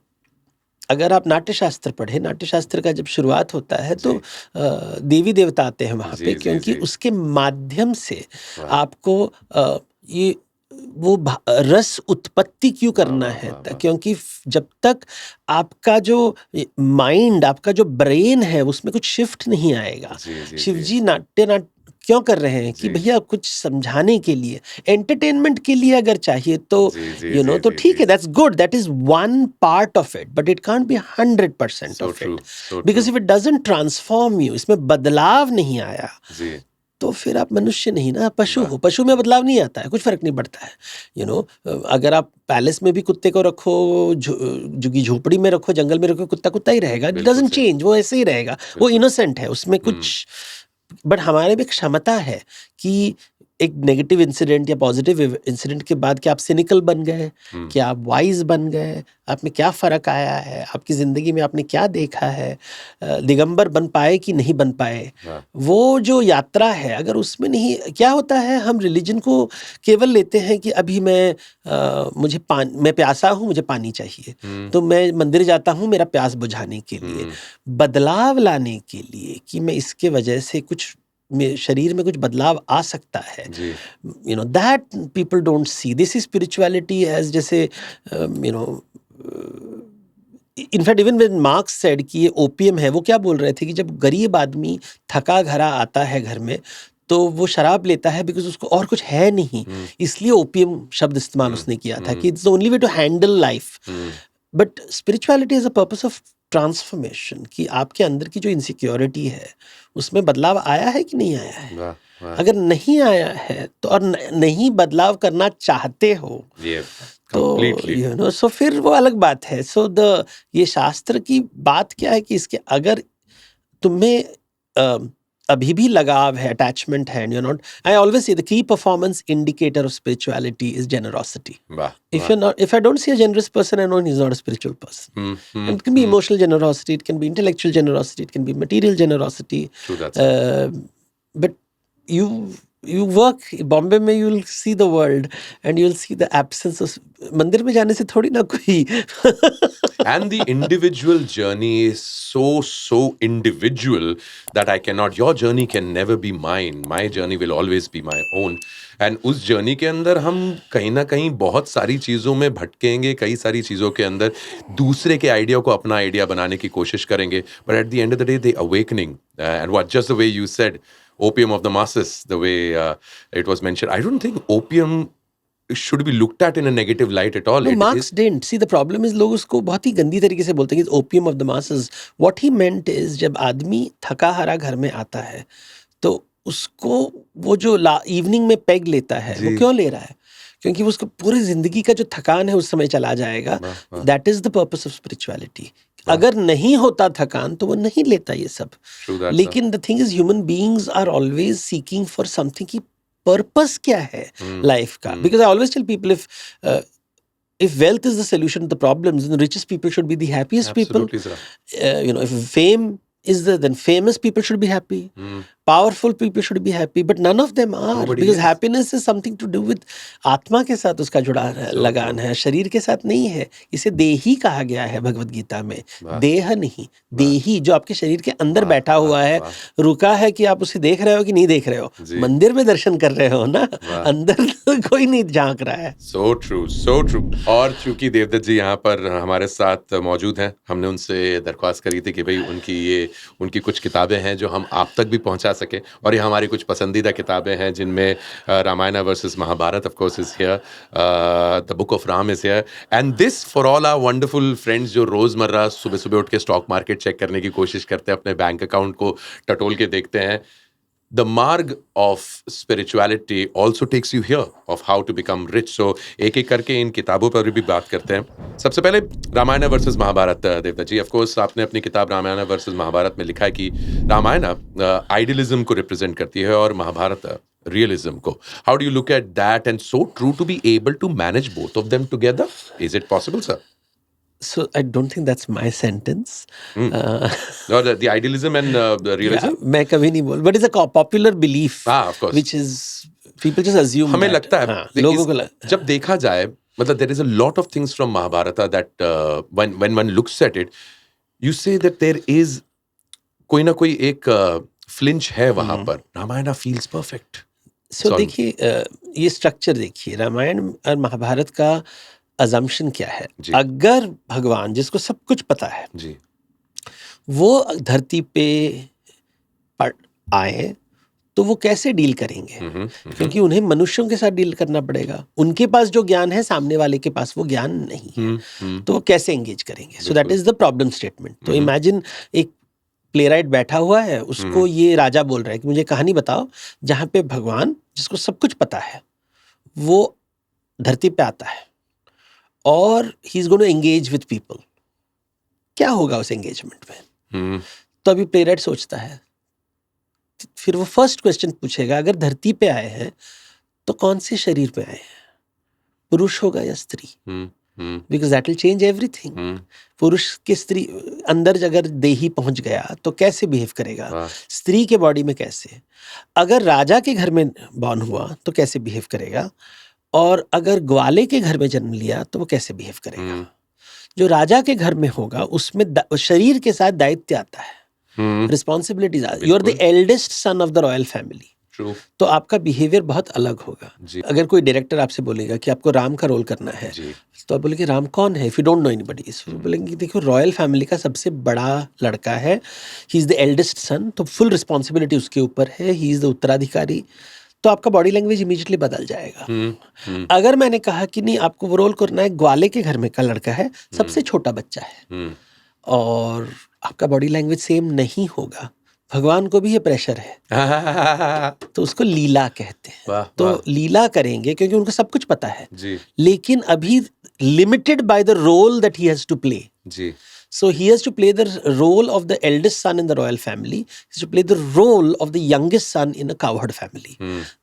S1: अगर आप नाट्यशास्त्र पढ़े, नाट्यशास्त्र का जब शुरुआत होता है तो देवी देवता आते हैं वहाँ पे, क्योंकि उसके माध्यम से आपको ये वो रस उत्पत्ति क्यों करना है. क्योंकि जब तक आपका जो माइंड, आपका जो ब्रेन है, उसमें कुछ शिफ्ट नहीं आएगा. शिवजी नाट्य क्यों कर रहे हैं कि भैया कुछ समझाने के लिए, एंटरटेनमेंट के लिए अगर चाहिए तो तो ठीक है, that's good, that is one part of it, but it can't be 100% of it, because if it doesn't transform you, इसमें बदलाव नहीं आया, तो फिर आप मनुष्य नहीं ना, पशु हो। पशु में बदलाव नहीं आता है, कुछ फर्क नहीं पड़ता है। अगर आप पैलेस में भी कुत्ते को रखो, झुग्गी झोपड़ी में रखो, जंगल में रखो, कुत्ता कुत्ता ही रहेगा, इट डजंट चेंज, वो ऐसे ही रहेगा, वो इनोसेंट है, उसमें कुछ। बट हमारे में क्षमता है कि एक नेगेटिव इंसिडेंट या पॉजिटिव इंसिडेंट के बाद क्या आप सिनिकल बन गए, क्या आप वाइज बन गए, आप में क्या फ़र्क आया है, आपकी ज़िंदगी में आपने क्या देखा है, दिगंबर बन पाए कि नहीं बन पाए, वो जो यात्रा है, अगर उसमें नहीं, क्या होता है, हम रिलीजन को केवल लेते हैं कि अभी मैं प्यासा हूँ, मुझे पानी चाहिए, तो मैं मंदिर जाता हूँ मेरा प्यास बुझाने के लिए। बदलाव लाने के लिए कि मैं इसके वजह से कुछ शरीर में कुछ बदलाव आ सकता है, that people don't see. This is spirituality as, जैसे in fact even when Marx said कि ये ओपीएम है, वो क्या बोल रहे थे कि जब गरीब आदमी थका घरा आता है घर में, तो वो शराब लेता है बिकॉज उसको और कुछ है नहीं, इसलिए ओपीएम शब्द इस्तेमाल उसने किया था कि it's the only way to handle life. But spirituality is a purpose of transformation, कि आपके अंदर की जो इनसिक्योरिटी है उसमें बदलाव आया है कि नहीं आया है। अगर नहीं आया है तो, और नहीं बदलाव करना चाहते हो, तो सो फिर वो अलग बात है। सो ये शास्त्र की बात क्या है कि इसके अगर तुम्हें अभी भी लगाव है, अटैचमेंट है, you not, I always say the key performance indicator of spirituality is generosity. If I don't see a generous person, I know he's not a spiritual person. It can be emotional generosity, it can be intellectual generosity, it can be material generosity.
S2: True, that's
S1: but you work Bombay में, you will see the world and you will see the absence of, मंदिर में जाने से थोड़ी ना कोई
S2: and the individual journey is so individual that I cannot, your journey can never be mine, my journey will always be my own. And उस journey के अंदर हम कहीं ना कहीं बहुत सारी चीज़ों में भटकेंगे, कई सारी चीज़ों के अंदर दूसरे के आइडिया को अपना आइडिया बनाने की कोशिश करेंगे, but at the end of the day, the awakening, and what, just the way you said, opium of the masses, the way it was mentioned, I don't think opium should be looked at in a negative light at all.
S1: No, Marx didn't. See, the problem is लोग उसको बहुत ही गंदी तरीके से बोलते हैं कि opium of the masses. What he meant is, जब आदमी थका हारा घर में आता है, तो उसको वो जो इवनिंग में पेग लेता है, वो क्यों ले रहा है? क्योंकि उसको पूरी जिंदगी का जो थकान है उस समय चला जाएगा। That is the purpose of spirituality. अगर नहीं होता थकान तो वो नहीं लेता ये सब। लेकिन the thing is, human beings are always seeking for something की पर्पस क्या है लाइफ का। Because I always tell people, if wealth is the solution to the problems, then the richest people should be the happiest people. If fame is then famous people should be happy. Powerful people should be happy, but none of them are. Nobody because is. Happiness is something to do with आत्मा के साथ उसका जुड़ा लगान है, शरीर के साथ नहीं है। इसे देही कहा गया है भगवत गीता में, देह नहीं, देही, जो आपके शरीर के अंदर बैठा हुआ है, रुका है कि आप उसे देख रहे हो कि नहीं देख रहे हो, मंदिर में दर्शन कर रहे हो ना, अंदर तो कोई नहीं झांक रहा है।
S2: So true, so true. और चूंकि देवदत्त जी यहाँ पर हमारे साथ मौजूद हैं, हमने उनसे दरख्वास्त करी थी कि भाई उनकी कुछ किताबें हैं जो हम आप तक भी पहुँचा सके, और ये हमारी कुछ पसंदीदा किताबें हैं जिनमें Ramayana versus Mahabharata of course is here, the book of Ram is here, and this for all our wonderful friends जो रोजमर्रा सुबह सुबह उठ के स्टॉक मार्केट चेक करने की कोशिश करते हैं, अपने बैंक अकाउंट को टटोल के देखते हैं। The marg of spirituality also takes you here of how to become rich. So एक एक करके इन किताबों पर भी बात करते हैं। सबसे पहले Ramayana versus Mahabharata, Devdutt ji, of course आपने अपनी किताब रामायण वर्सेस महाभारत में लिखा है कि रामायण आइडियलिज्म को रिप्रेजेंट करती है और महाभारत रियलिज्म को। How do you look at that and so true to be able to manage both of them together? Is it possible, sir?
S1: So I don't think that's my sentence.
S2: No, the idealism and the realism.
S1: Yeah, मैं कभी नहीं बोल, but it's a popular belief.
S2: Of course.
S1: Which is people just assume.
S2: हमें लगता है
S1: लोगों को
S2: जब देखा जाए, मतलब there is a lot of things from Mahabharata that when one looks at it, you say that there is कोई ना कोई एक flinch है वहाँ पर। Ramayan feels perfect.
S1: So देखिए, ये स्ट्रक्चर देखिए, रामायण और महाभारत का अजम्पशन क्या है। अगर भगवान, जिसको सब कुछ पता है
S2: जी,
S1: वो धरती पे आए तो वो कैसे डील करेंगे? क्योंकि उन्हें मनुष्यों के साथ डील करना पड़ेगा। उनके पास जो ज्ञान है सामने वाले के पास वो ज्ञान नहीं है, तो वो कैसे एंगेज करेंगे? सो that is the problem statement. तो इमेजिन एक प्लेराइट बैठा हुआ है, उसको ये राजा बोल रहा है कि मुझे कहानी बताओ जहाँ पे भगवान, जिसको सब कुछ पता है, वो धरती पे आता है और he is going to engage with people. क्या होगा उस एंगेजमेंट में? तो अभी प्लेराइट सोचता है, फिर वो फर्स्ट क्वेश्चन पूछेगा, अगर धरती पे आए हैं तो कौन से शरीर पे आए हैं, पुरुष होगा या स्त्री? Because that will change everything. पुरुष के स्त्री अंदर अगर देही पहुंच गया तो कैसे बिहेव करेगा, स्त्री के बॉडी में कैसे, अगर राजा के घर में बॉर्न हुआ तो कैसे बिहेव करेगा, और अगर ग्वाले के घर में जन्म लिया तो वो कैसे बिहेव करेगा। जो राजा के घर में होगा उसमें शरीर के साथ दायित्व आता है, responsibilities. You are the eldest son of the royal family, तो आपका बिहेवियर बहुत अलग होगा। अगर कोई डायरेक्टर आपसे बोलेगा कि आपको राम का रोल करना है, तो आप बोलेंगे राम कौन है, if you don't know anybody, बोलेंगे देखो रॉयल फैमिली का सबसे बड़ा लड़का है, ही इज द एल्डेस्ट सन, तो फुल रिस्पॉन्सिबिलिटी उसके ऊपर है, ही इज द उत्तराधिकारी। तो आपका बॉडी लैंग्वेज इमीडिएटली बदल जाएगा। अगर मैंने कहा कि नहीं, आपको वो रोल करना है, ग्वाले के घर में का लड़का है, सबसे छोटा बच्चा है, और आपका बॉडी लैंग्वेज सेम नहीं होगा। भगवान को भी ये प्रेशर है तो उसको लीला कहते हैं। तो लीला करेंगे क्योंकि उनको सब कुछ पता है, लेकिन अभी limited by the role that he has to play. So he has to play the role of the eldest son in the royal family. He has to play the role of the youngest son in a cowherd family.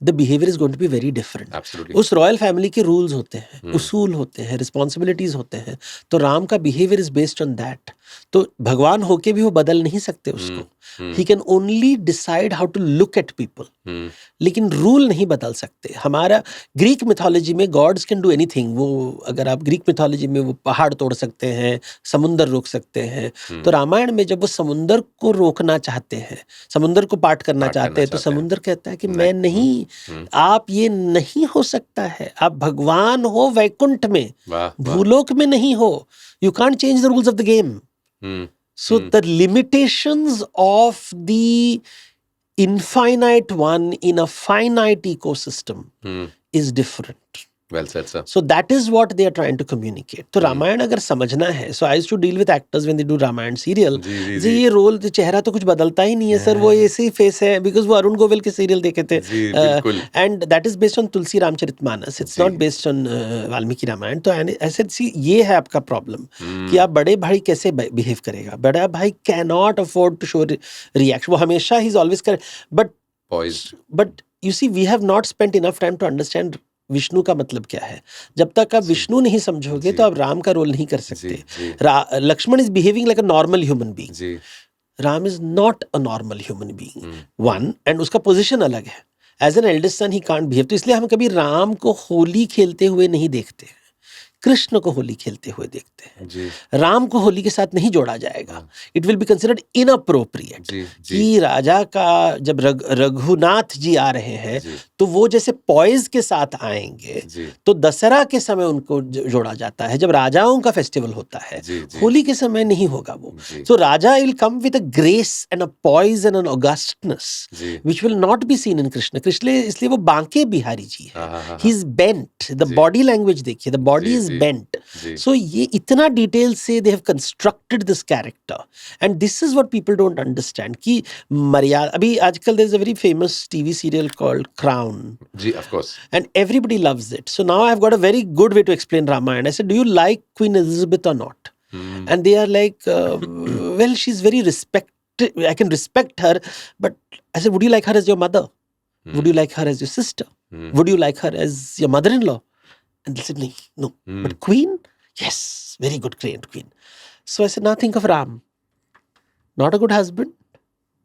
S1: The behavior is going to be very different.
S2: Absolutely.
S1: उस royal family के rules होते हैं, उसूल होते हैं, responsibilities होते हैं, तो राम का behaviour is based on that. तो भगवान होके भी वो बदल नहीं सकते उसको। He can only decide how to look at people, लेकिन रूल नहीं बदल सकते। हमारा ग्रीक मिथोलॉजी में गॉड्स कैन डू एनीथिंग। वो अगर आप ग्रीक मिथोलॉजी में वो पहाड़ तोड़ सकते हैं, समुंदर रोक सकते हैं, तो रामायण में जब वो समुंदर को रोकना चाहते हैं, समुंदर को पार्ट करना चाहते हैं, तो समुंदर कहता है कि मैं नहीं, आप ये नहीं हो सकता है, आप भगवान हो वैकुंठ में, भूलोक में नहीं हो। You can't change the rules of the game. So the limitations of the infinite one in a finite ecosystem is different.
S2: Well said, sir.
S1: So that is what they are trying to communicate. तो रामायण अगर समझना है, so I used to deal with actors when they do Ramayan serial. जी ये role, चेहरा तो कुछ बदलता ही नहीं है सर, वो ऐसे ही फेस है, because वो अरुण गोविल के सीरियल देखे थे, and that is based on Tulsi Ramcharitmanas. It's not based on Valmiki Ramayan. तो ऐसे सी ये है आपका प्रॉब्लम कि आप बड़े भाई कैसे बिहेव करेगा। बड़ा भाई cannot afford to show reaction. वो हमेशा he is always but you see we have not spent enough time to understand Vishnu का मतलब क्या है। जब तक आप विष्णु नहीं समझोगे तो आप राम का रोल नहीं कर सकते। Lakshman is behaving like a normal human being, Ram is not a normal human being one, and उसका पोजीशन अलग है। As an eldest son he can't behave. तो इसलिए हम कभी राम को होली खेलते हुए नहीं देखते, कृष्ण को होली खेलते हुए देखते हैं। राम को होली के साथ नहीं जोड़ा जाएगा। It will be considered inappropriate कि राजा का जब रघुनाथ जी आ रहे हैं तो वो जैसे पॉइज के साथ आएंगे, तो दशहरा के समय उनको जोड़ा जाता है, जब राजाओं का फेस्टिवल होता है। होली के समय नहीं होगा वो। So Raja will come with a grace and a poise and an augustness which will not be seen in Krishna. Krishna इसलिए वो बांके बिहारी जी है, he is bent. The body language देखिए, the body is bent. So ये इतना डिटेल से they have constructed this character, and this is what people don't understand कि मर्यादा। अभी आजकल there is a very famous TV serial called Crown.
S2: Ji, of course. And
S1: everybody loves it. So now I've got a very good way to explain Ramayana. I said, do you like Queen Elizabeth or not? And they are like, well, she's very respected. I can respect her, but I said, would you like her as your mother? Would you like her as your sister? Would you like her as your mother-in-law? And they said, no. But queen? Yes, very good queen. So I said, now think of Ram. Not a good husband,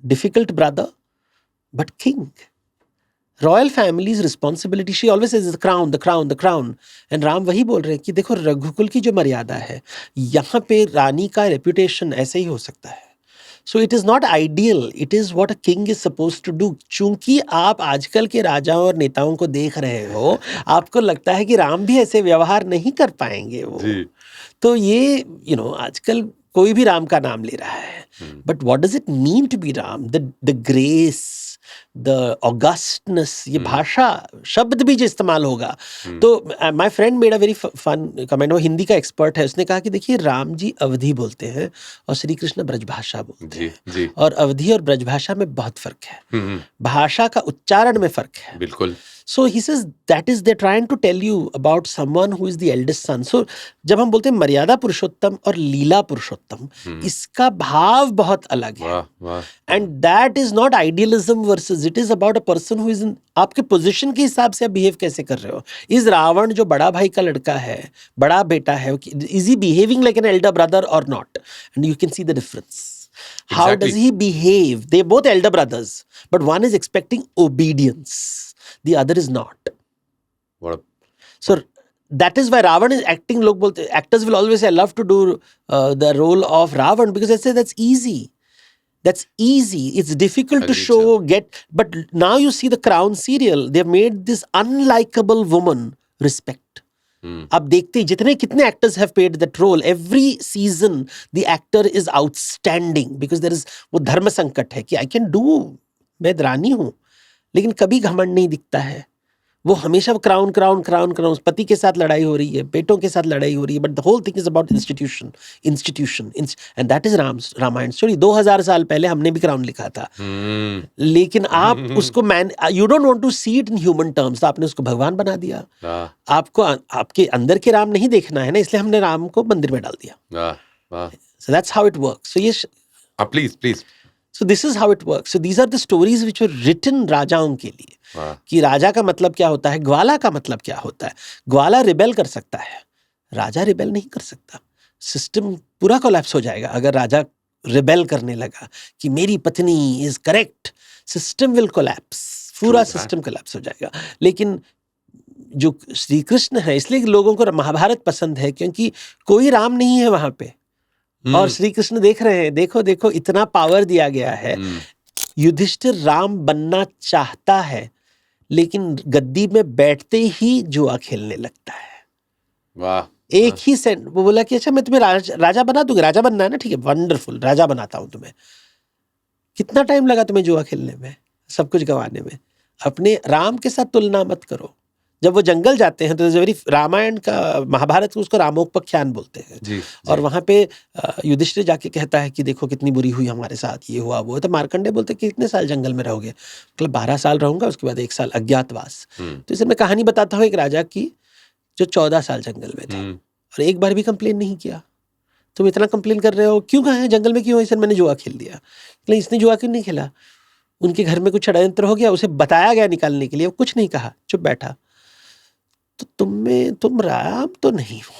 S1: difficult brother, but king. Royal family's responsibility, she always says, the crown, the crown, the crown. And Ram वही बोल रहे हैं कि देखो रघुकुल की जो मर्यादा है, यहाँ पे रानी का रेपुटेशन ऐसे ही हो सकता है। So it is not ideal. It is what a king is supposed to do. चूंकि आप आजकल के राजाओं और नेताओं को देख रहे हो, आपको लगता है कि राम भी ऐसे व्यवहार नहीं कर पाएंगे वो। तो ये आजकल कोई भी राम का नाम ले रहा है, but what does it mean to be Ram? The grace, the augustness, ये भाषा शब्द भी जो इस्तेमाल होगा। तो my friend made a very fun comment, वो हिंदी का एक्सपर्ट है, उसने कहा कि देखिए राम जी अवधी बोलते हैं और श्री कृष्ण ब्रजभाषा बोलते
S2: जी
S1: हैं,
S2: जी
S1: और अवधी और ब्रजभाषा में बहुत फर्क है, भाषा का उच्चारण में फर्क है।
S2: बिल्कुल।
S1: So he says that is they're trying to tell you about someone who is the eldest son. So जब हम बोलते हैं मर्यादा पुरुषोत्तम और लीला पुरुषोत्तम, इसका भाव बहुत अलग है।
S2: वाह वाह।
S1: And that is not idealism versus, it is about a person who is in, आपके पोजीशन के हिसाब से आप बिहेव कैसे कर रहे हो। इस रावण जो बड़ा भाई का लड़का है, बड़ा बेटा है, is he behaving like an elder brother or not? And you can see the difference. How
S2: Exactly.
S1: does he behave? They're both elder brothers, but one is expecting obedience, the other is not.
S2: What a-
S1: So that is why Ravan is acting. Log bolte, actors will always say, I love to do the role of Ravan, because they say that's easy. That's easy. It's difficult to
S2: Agreed,
S1: show,
S2: sir.
S1: get. But now you see the Crown serial, they've made this unlikable woman respect. आप देखते ही जितने कितने actors have played that role, every season the actor is outstanding because there is वो धर्म संकट है कि I can do, मैं रानी हूँ, लेकिन कभी घमंड नहीं दिखता है। वो हमेशा क्राउन क्राउन क्राउन क्राउन, पति के साथ लड़ाई हो रही है, बेटों के साथ लड़ाई हो रही है, but the whole thing is about institution institution and that is Ramayana story. 2000 साल पहले हमने भी क्राउन लिखा था, लेकिन आप उसको you don't want to see it in human terms, तो आपने उसको भगवान बना दिया। आपको आपके अंदर के राम नहीं देखना है ना, इसलिए हमने राम को मंदिर में डाल दिया। So that's how it works. So ये
S2: please please.
S1: So this is how it works. So these are the stories which were written राजाओं के लिए, कि राजा का मतलब क्या होता है, ग्वाला का मतलब क्या होता है। ग्वाला रिबेल कर सकता है, राजा रिबेल नहीं कर सकता। सिस्टम पूरा कोलैप्स हो जाएगा अगर राजा रिबेल करने लगा कि मेरी पत्नी is correct, system will collapse, पूरा सिस्टम कोलैप्स हो जाएगा। लेकिन जो श्री कृष्ण है, इसलिए लोगों को महाभारत पसंद है, क्योंकि कोई राम नहीं है वहां पे, और श्री कृष्ण देख रहे हैं, देखो देखो इतना पावर दिया गया है। युधिष्ठिर राम बनना चाहता है, लेकिन गद्दी में बैठते ही जुआ खेलने लगता है।
S2: वाह।
S1: एक ही सेंट वो बोला कि अच्छा मैं तुम्हें राजा बना दूंगा, राजा बनना है ना, ठीक है वंडरफुल, राजा बनाता हूं तुम्हें। कितना टाइम लगा तुम्हें जुआ खेलने में, सब कुछ गंवाने में। अपने राम के साथ तुलना मत करो। जब वो जंगल जाते हैं तो वेरी, रामायण का महाभारत को उसको रामोपख्यान बोलते हैं जी। और वहां पे युधिष्ठिर जाके कहता है कि देखो कितनी बुरी हुई हमारे साथ, ये हुआ वो। तो मार्कंडे बोलते कि कितने साल जंगल में रहोगे, मतलब 12 साल रहूंगा, उसके बाद 1 साल अज्ञातवास। तो इसे मैं कहानी बताता हूँ एक राजा की जो 14 साल जंगल में थे और एक बार भी कंप्लेन नहीं किया। तुम इतना कंप्लेन कर रहे हो, क्यों गए जंगल में, क्यों? इसे मैंने जुआ खेल दिया। लेकिन इसने जुआ क्यों नहीं खेला? उनके घर में कुछ षड्यंत्र हो गया, उसे बताया गया निकालने के लिए, वो कुछ नहीं कहा, चुप बैठा। तो तुम राम तो नहीं हो,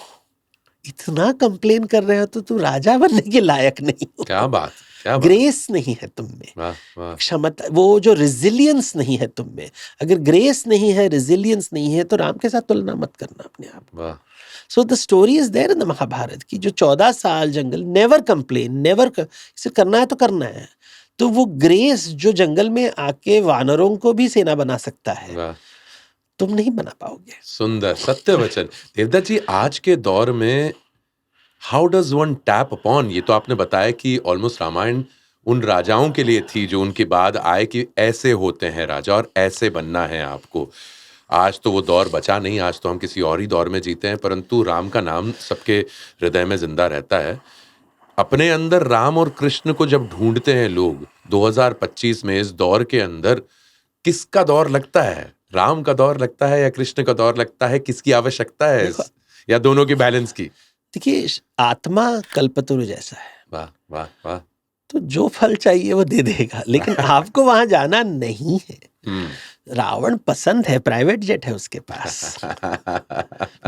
S1: इतना कंप्लेन कर रहे हो तो तुम राजा बनने के लायक नहीं हो।
S2: क्या बात, क्या बात।
S1: ग्रेस नहीं है तुम में, क्षमता, वो जो रेजिलियंस नहीं है तुम में। अगर ग्रेस नहीं है, रेजिलियंस नहीं है, तो राम के साथ तुलना मत करना अपने आप। So the story is there in the Mahabharata की जो 14 साल जंगल, नेवर कंप्लेन, नेवर, इसे करना है तो करना है। तो वो ग्रेस जो जंगल में आके वानरों को भी सेना बना सकता है, तुम नहीं बना पाओगे।
S2: सुंदर सत्य वचन। देवदत्त जी, आज के दौर में how does one tap upon, ये तो आपने बताया कि ऑलमोस्ट रामायण उन राजाओं के लिए थी जो उनके बाद आए कि ऐसे होते हैं राजा और ऐसे बनना है आपको। आज तो वो दौर बचा नहीं, आज तो हम किसी और ही दौर में जीते हैं, परंतु राम का नाम सबके हृदय में जिंदा रहता है। अपने अंदर राम और कृष्ण को जब ढूंढते हैं लोग 2025 में, इस दौर के अंदर किसका दौर लगता है? राम का दौर लगता है या कृष्ण का दौर लगता है? किसकी आवश्यकता है या दोनों की बैलेंस की?
S1: देखिए, आत्मा कल्पतरु जैसा है।
S2: वाह वाह वाह।
S1: तो जो फल चाहिए वो दे देगा, लेकिन आपको वहां जाना नहीं है। रावण पसंद है, प्राइवेट जेट है उसके पास,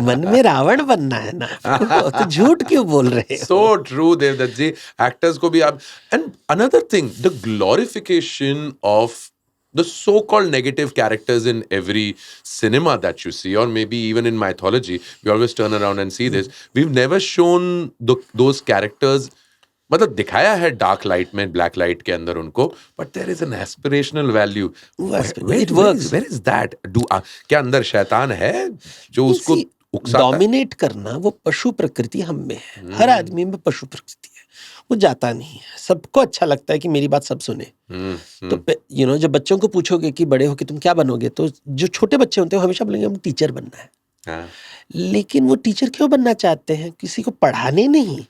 S1: मन में रावण बनना है ना आपको, तो झूठ क्यों बोल रहे हो?
S2: So true, देवदत्त जी। एक्टर्स को भी आप, and another thing, the glorification of the so-called negative characters in every cinema that you see, or maybe even in mythology, we always turn around and see this. We've never shown those characters, मतलब दिखाया है dark light में, black light के अंदर उनको, but there is an aspirational value.
S1: It works.
S2: Where is that? क्या अंदर शैतान है जो उसको उकसाता है?
S1: डोमिनेट करना, वो पशु प्रकृति हम में है, हर आदमी में पशु प्रकृति है। वो जाता नहीं है। सबको अच्छा लगता है कि मेरी बात सब सुने। तो जब बच्चों को पूछोगे कि बड़े होके तुम क्या बनोगे, तो जो छोटे बच्चे होते हैं वो हमेशा बोलेंगे हम टीचर बनना है।
S2: हाँ।
S1: लेकिन वो टीचर क्यों बनना चाहते हैं? किसी को पढ़ाने नहीं।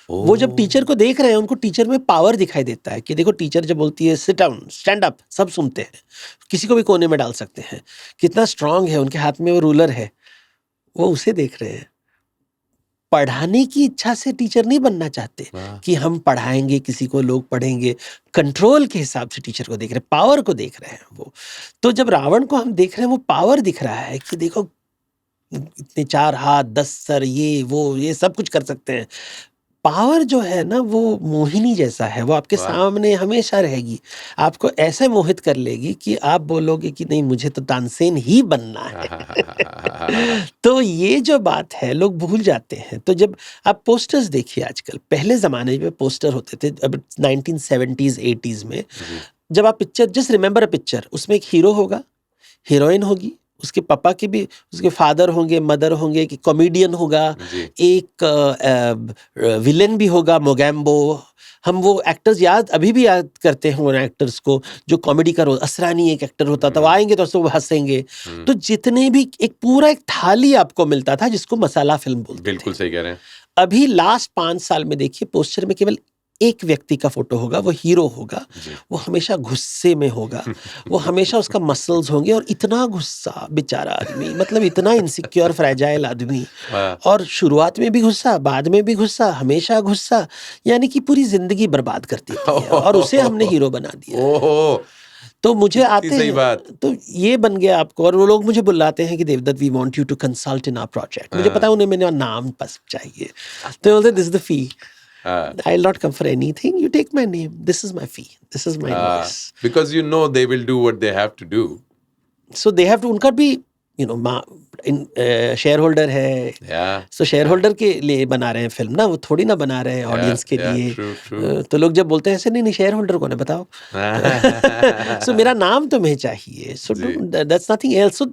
S1: वो जब टीचर को देख रहे हैं, उनको टीचर में पावर दिखाई देता है कि देखो टीचर जब बोलती है सिट डाउन, स्टैंड अप, सब सुनते हैं, किसी को भी कोने में डाल सकते हैं, कितना स्ट्रांग है, उनके हाथ में वो रूलर है, वो उसे देख रहे हैं। पढ़ाने की इच्छा से टीचर नहीं बनना चाहते कि हम पढ़ाएंगे किसी को, लोग पढ़ेंगे। कंट्रोल के हिसाब से टीचर को देख रहे हैं, पावर को देख रहे हैं वो। तो जब रावण को हम देख रहे हैं, वो पावर दिख रहा है कि देखो इतने 4 हाथ 10 सर, ये सब कुछ कर सकते हैं। पावर जो है ना, वो मोहिनी जैसा है, वो आपके सामने हमेशा रहेगी, आपको ऐसे मोहित कर लेगी कि आप बोलोगे कि नहीं मुझे तो तानसेन ही बनना है। तो ये जो बात है लोग भूल जाते हैं। तो जब आप पोस्टर्स देखिए आजकल, पहले जमाने में पोस्टर होते थे, अब 1970s 80s में जब आप picture, just remember a picture, उसमें एक हीरो होगा, हीरोइन होगी, उसके पापा के भी, उसके फादर होंगे, मदर होंगे, एक कॉमेडियन होगा, एक विलेन भी होगा, मोगैम्बो। हम वो एक्टर्स अभी भी याद करते हैं उन एक्टर्स को जो कॉमेडी का रोल, असरानी एक एक्टर होता था, वो आएंगे तो सब हंसेंगे। तो जितने भी एक पूरा एक थाली आपको मिलता था जिसको मसाला फिल्म बोलते थे।
S2: बिल्कुल सही कह रहे हैं।
S1: अभी लास्ट 5 साल में देखिए, पोस्टर में केवल एक व्यक्ति का फोटो होगा, वो हीरो होगा, वो हमेशा गुस्से में होगा, वो हमेशा उसका मसल्स होंगे, और इतना गुस्सा बेचारा आदमी, मतलब इतना इनसिक्योर फ्रैजाइल आदमी, और शुरुआत में भी गुस्सा, बाद में भी गुस्सा, हमेशा गुस्सा, यानी कि पूरी जिंदगी बर्बाद कर दी है, और उसे हमने हीरो बना दिया। तो मुझे आते हैं, तो ये बन गया आपको, और वो लोग मुझे बुलाते हैं कि Devdutt we want you to consult in our project. मुझे पता है उन्हें मेरा नाम बस चाहिए, तो बोलते this is the fee, I'll not come for anything. You take my name. This is my fee. This is my invoice.
S2: Because you know they will do what they have to do.
S1: So they have to. उनका भी share holder है, so share holder के लिए बना रहे हैं film ना, वो थोड़ी ना बना रहे हैं ऑडियंस के लिए।
S2: true.
S1: तो लोग जब बोलते हैं ऐसे, नहीं शेयर होल्डर कौन है बताओ। So मेरा नाम तुम्हें चाहिए, so that's nothing else. So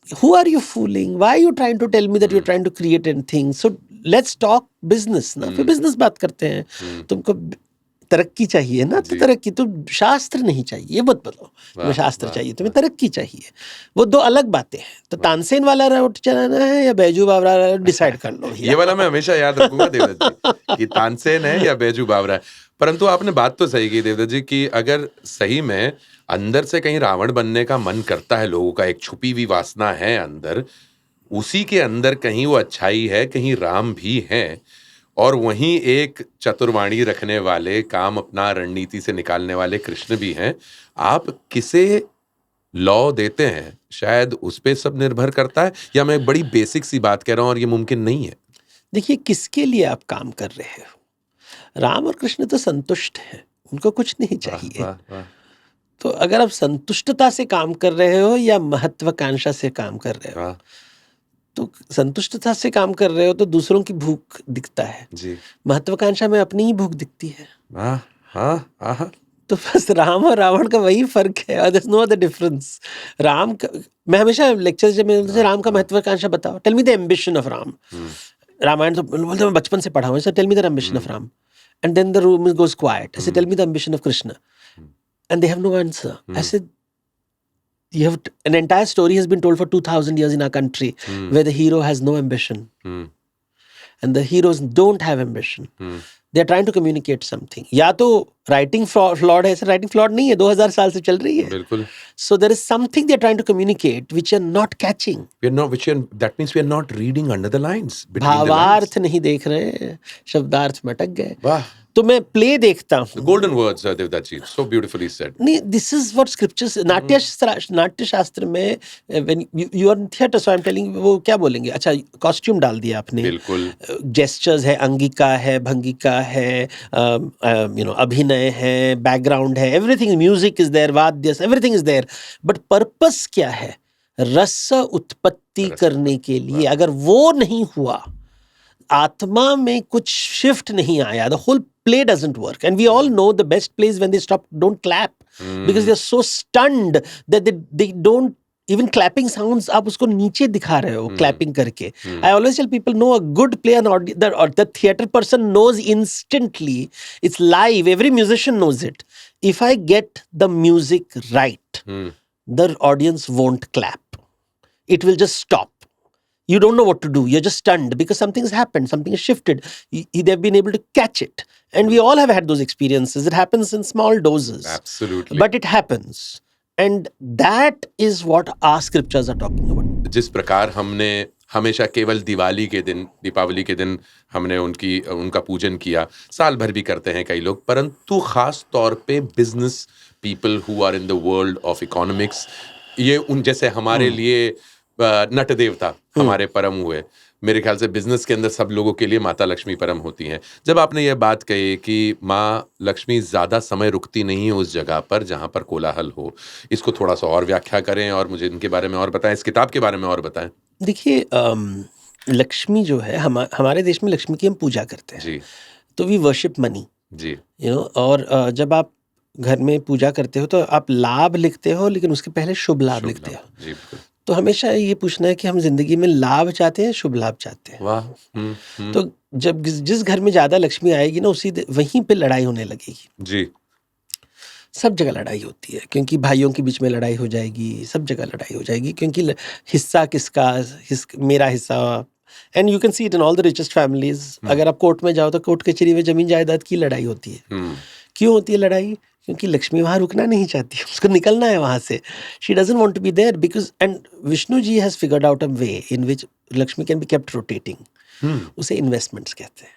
S1: who are you fooling? Why are you trying to tell me that you're trying to create anything? So let's talk business ना, फिर बिजनेस बात करते हैं। तुमको तरक्की चाहिए ना, तो तरक्की, तो शास्त्र नहीं चाहिए, ये मत बोलो तुम्हें शास्त्र चाहिए, तुम्हें तरक्की चाहिए, वो दो अलग बातें हैं। तो तानसेन वाला रूट चलाना है या बैजू बावरा, डिसाइड कर लो।
S2: ये वाला मैं हमेशा याद रखूंगा देवदत्त जी, कि तानसेन है या बैजू बावरा है। परंतु आपने बात तो सही की देवदत्त जी, कि अगर सही में अंदर से कहीं रावण बनने का मन करता है लोगों का, एक छुपी हुई वासना है अंदर, उसी के अंदर कहीं वो अच्छाई है, कहीं राम भी है, और वहीं एक चतुर्वाणी रखने वाले, काम अपना रणनीति से निकालने वाले कृष्ण भी हैं। आप किसे लॉ देते हैं, शायद उस पे सब निर्भर करता है, या मैं एक बड़ी बेसिक सी बात कह रहा हूं और ये मुमकिन नहीं है?
S1: देखिए, किसके लिए आप काम कर रहे हो। राम और कृष्ण तो संतुष्ट हैं, उनको कुछ नहीं चाहिए।
S2: वाह।
S1: तो अगर आप संतुष्टता से काम कर रहे हो या महत्वाकांक्षा से काम कर रहे हो, तो संतुष्टता से काम कर रहे हो तो दूसरों की भूख दिखता है जी, महत्वाकांक्षा में अपनी ही भूख दिखती है। तो बस राम और रावण का वही फर्क है, और there is no other difference. Ram का, मैं हमेशा लेक्चर्स जब मिलते, राम का महत्वाकांक्षा बताओ, tell me the ambition of Ram. Ramayan तो बोलते मैं बचपन से पढ़ा हूँ, tell me the ambition of Ram, and then the room goes quiet, ऐसे tell me the ambition of Krishna, and they have no answer. I said, an entire story has been told for 2000 years in our country where the hero has no ambition and the heroes don't have ambition. They are trying to communicate something. या तो writing flawed है, writing flawed नहीं है, 2000 साल से चल रही है।
S2: बिल्कुल।
S1: So there is something they are trying to communicate which are not catching.
S2: That means we are not reading under the lines.
S1: भावार्थ नहीं देख रहे हैं, शब्दार्थ में अटक गए।
S2: वाह।
S1: तो मैं प्ले देखता हूँ।
S2: Golden words Devdutt ji, so beautifully said.
S1: नहीं, this is what scriptures, Natya Shastra में, when you are in theatre, so I am telling, वो क्या बोलेंगे, अच्छा कॉस्ट्यूम डाल दिया आपने,
S2: बिल्कुल,
S1: जेस्चर्स है, अंगिका है, भंगिका है, अभिनय है, बैकग्राउंड है, एवरीथिंग, म्यूजिक इज देयर, वाद्य, everything is there, but purpose क्या है? रस उत्पत्ति करने के लिए। अगर वो नहीं हुआ, आत्मा में कुछ शिफ्ट नहीं आया, the whole play doesn't work. And we all know the best plays when they don't clap, because they're so stunned that they don't even clapping sounds आप उसको नीचे दिखा रहे हो क्लैपिंग करके. I always tell people no a good play and the theatre person knows instantly. It's live. Every musician knows it. If I get the music right, the audience won't clap. It will just stop. You don't know what to do. You're just stunned because something's happened. Something has shifted. They've been able to catch it. And we all have had those experiences. It happens in small doses.
S2: Absolutely.
S1: But it happens. And that is what our scriptures are talking about.
S2: जिस प्रकार हमने हमेशा केवल दिवाली के दिन, दीपावली के दिन हमने उनका पूजन किया, साल भर भी करते हैं कई लोग, परंतु खास तौर पे business people who are in the world of economics, ये उन जैसे हमारे लिए नट देवता हमारे परम हुए. मेरे ख्याल से बिजनेस के अंदर सब लोगों के लिए माता लक्ष्मी परम होती हैं. जब आपने ये बात कही कि माँ लक्ष्मी ज्यादा समय रुकती नहीं है उस जगह पर जहां पर कोलाहल हो, इसको थोड़ा सा और व्याख्या करें और मुझे इनके बारे में और बताएं, इस किताब के बारे में और बताएं.
S1: देखिए, लक्ष्मी जो है, हमारे देश में लक्ष्मी की हम पूजा करते हैं
S2: जी.
S1: तो वी वर्शिप मनी
S2: जी.
S1: और जब आप घर में पूजा करते हो तो आप लाभ लिखते हो, लेकिन उसके पहले शुभ लाभ लिखते हो.
S2: जी, बिल्कुल.
S1: तो हमेशा ये पूछना है कि हम जिंदगी में लाभ चाहते हैं, शुभ लाभ चाहते हैं.
S2: वाह.
S1: तो जब जिस घर में ज्यादा लक्ष्मी आएगी ना, वहीं पे लड़ाई होने लगेगी.
S2: जी.
S1: सब जगह लड़ाई होती है, क्योंकि भाइयों के बीच में लड़ाई हो जाएगी, सब जगह लड़ाई हो जाएगी, क्योंकि हिस्सा किसका, मेरा हिस्सा. And you can see it in all the richest families. अगर आप कोर्ट में जाओ तो कोर्ट कचहरी में जमीन जायदाद की लड़ाई होती है. क्यों होती है लड़ाई? क्योंकि लक्ष्मी वहां रुकना नहीं चाहती, उसको निकलना है वहां से. She doesn't want to be there because, and Vishnu ji has figured out a way in which Lakshmi can be kept rotating. उसे इन्वेस्टमेंट्स कहते हैं.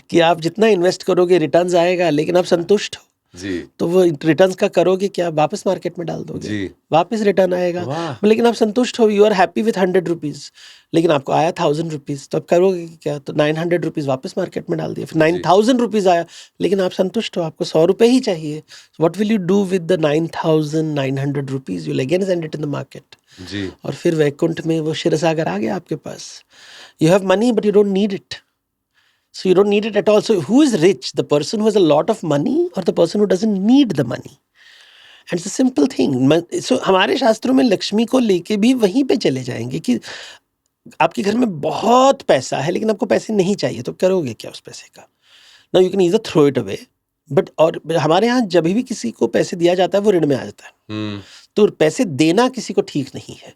S1: कि आप जितना इन्वेस्ट करोगे रिटर्न्स आएगा, लेकिन आप संतुष्ट हो
S2: जी.
S1: तो वो रिटर्न्स का करोगे क्या, वापस मार्केट में डाल दोगे
S2: जी.
S1: वापस रिटर्न आएगा. लेकिन आप संतुष्ट हो, you are happy with 100 rupees, लेकिन आपको आया 1000 रुपीज, तो आप करोगे क्या? तो 900 रुपीज वापस मार्केट में डाल दिया. फिर 9000 रुपीज आया, लेकिन आप संतुष्ट हो, आपको 100 रुपए ही चाहिए. What will you do with the 9900 rupees? You again send it in the market.
S2: जी.
S1: और फिर वैकुंठ में वो क्षीरसागर आ गया आपके पास. You have money but you don't need it. So you don't need it at all. So who is rich? The person who has a lot of money or the person who doesn't need the money? And it's a simple thing. So हमारे शास्त्रों में लक्ष्मी को लेके भी वहीं पे चले जाएंगे कि आपके घर में बहुत पैसा है, लेकिन आपको पैसे नहीं चाहिए, तो करोगे क्या उस पैसे का? Now you can either throw it away, but और हमारे यहाँ जब भी किसी को पैसे दिया जाता है वो ऋण में आ जाता है. तो पैसे देना किसी को ठीक नहीं है.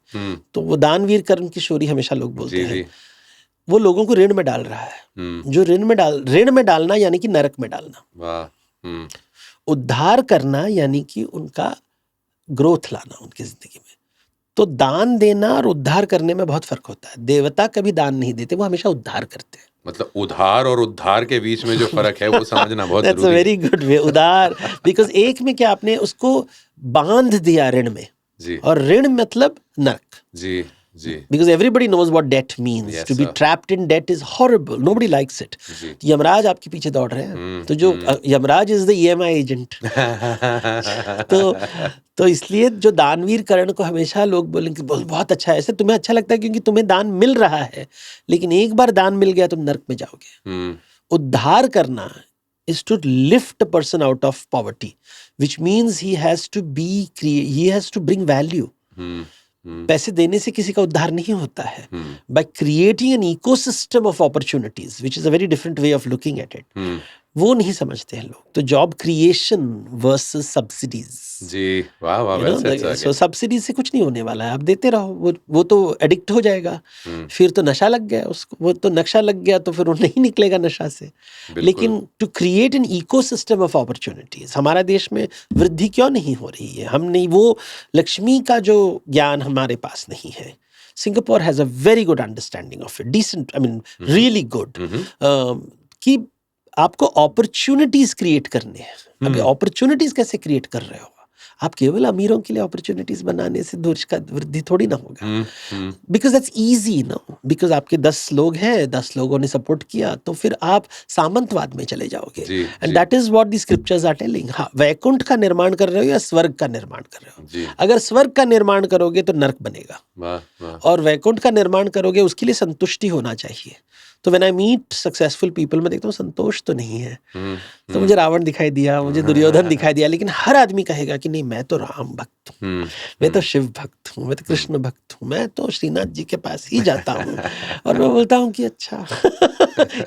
S1: तो वो दानवीर कर्म की शोरी हमेशा लोग बोलते हैं. वो लोगों को ऋण में डाल रहा है. जो ऋण में डालना यानी कि नरक में डालना. उद्धार करना यानी कि उनका ग्रोथ लाना उनकी जिंदगी में. तो दान देना और उद्धार करने में बहुत फर्क होता है. देवता कभी दान नहीं देते, वो हमेशा उद्धार करते हैं.
S2: मतलब उधार और उद्धार के बीच में जो फर्क है वो समझना बहुत जरूरी है.
S1: That's a very good way. उधार, बिकॉज एक में क्या आपने उसको बांध दिया ऋण में.
S2: जी.
S1: और ऋण मतलब नरक.
S2: जी. जी.
S1: Because everybody knows what debt means.
S2: Yes,
S1: to be trapped in debt is horrible. Nobody likes it. Yamraj आपके पीछे दौड़ रहे हैं. तो जो Yamraj is the EMI agent. तो इसलिए जो दानवीर करण को हमेशा लोग बोलेंगे बहुत अच्छा है. ऐसे तुम्हें अच्छा लगता है क्योंकि तुम्हें दान मिल रहा है, लेकिन एक बार दान मिल गया तुम नरक में जाओगे. उद्धार करना is to lift a person out of poverty, which means he has to bring value. पैसे देने से किसी का उद्धार नहीं होता है. By creating an ecosystem of opportunities, which is a very different way of looking at it. वो नहीं समझते हैं लोग. तो जॉब क्रिएशन वर्सेस सब्सिडीज.
S2: जी. वाह वाह.
S1: सो सब्सिडीज से कुछ नहीं होने वाला है. आप देते रहो, वो तो एडिक्ट हो जाएगा. फिर तो नशा लग गया उसको, वो तो नक्शा लग गया तो फिर वो नहीं निकलेगा नशा से. लेकिन to create an ecosystem of opportunities, हमारा देश में वृद्धि क्यों नहीं हो रही है? हम नहीं, वो लक्ष्मी का जो ज्ञान हमारे पास नहीं है. Singapore has a very good understanding of it, decent, I mean really good, कि आपको अपॉर्चुनिटीज क्रिएट करने हैं. अभी अपॉर्चुनिटीज कैसे क्रिएट कर रहे हो? आप केवल अमीरों के लिए अपॉर्चुनिटीज बनाने से देश का वृद्धि थोड़ी ना होगा. Because that's easy no. Because आपके 10 लोग हैं, 10 लोगों ने सपोर्ट किया, तो फिर आप सामंतवाद में चले जाओगे. And that is what the scriptures are telling. हाँ, वैकुंठ का निर्माण कर रहे हो या स्वर्ग का निर्माण कर रहे हो? अगर स्वर्ग का निर्माण करोगे तो नरक बनेगा. और वैकुंठ का निर्माण करोगे उसके लिए संतुष्टि होना चाहिए. तो when I meet successful people मैं देखता हूँ संतोष तो नहीं है। तो मुझे रावण दिखाई दिया, मुझे दुर्योधन दिखाई दिया, लेकिन हर आदमी कहेगा कि नहीं मैं तो राम भक्त हूँ, मैं तो शिव भक्त हूँ, मैं तो कृष्ण भक्त हूँ, मैं तो श्रीनाथ जी के पास ही जाता हूँ। और मैं बोलता हूँ कि अच्छा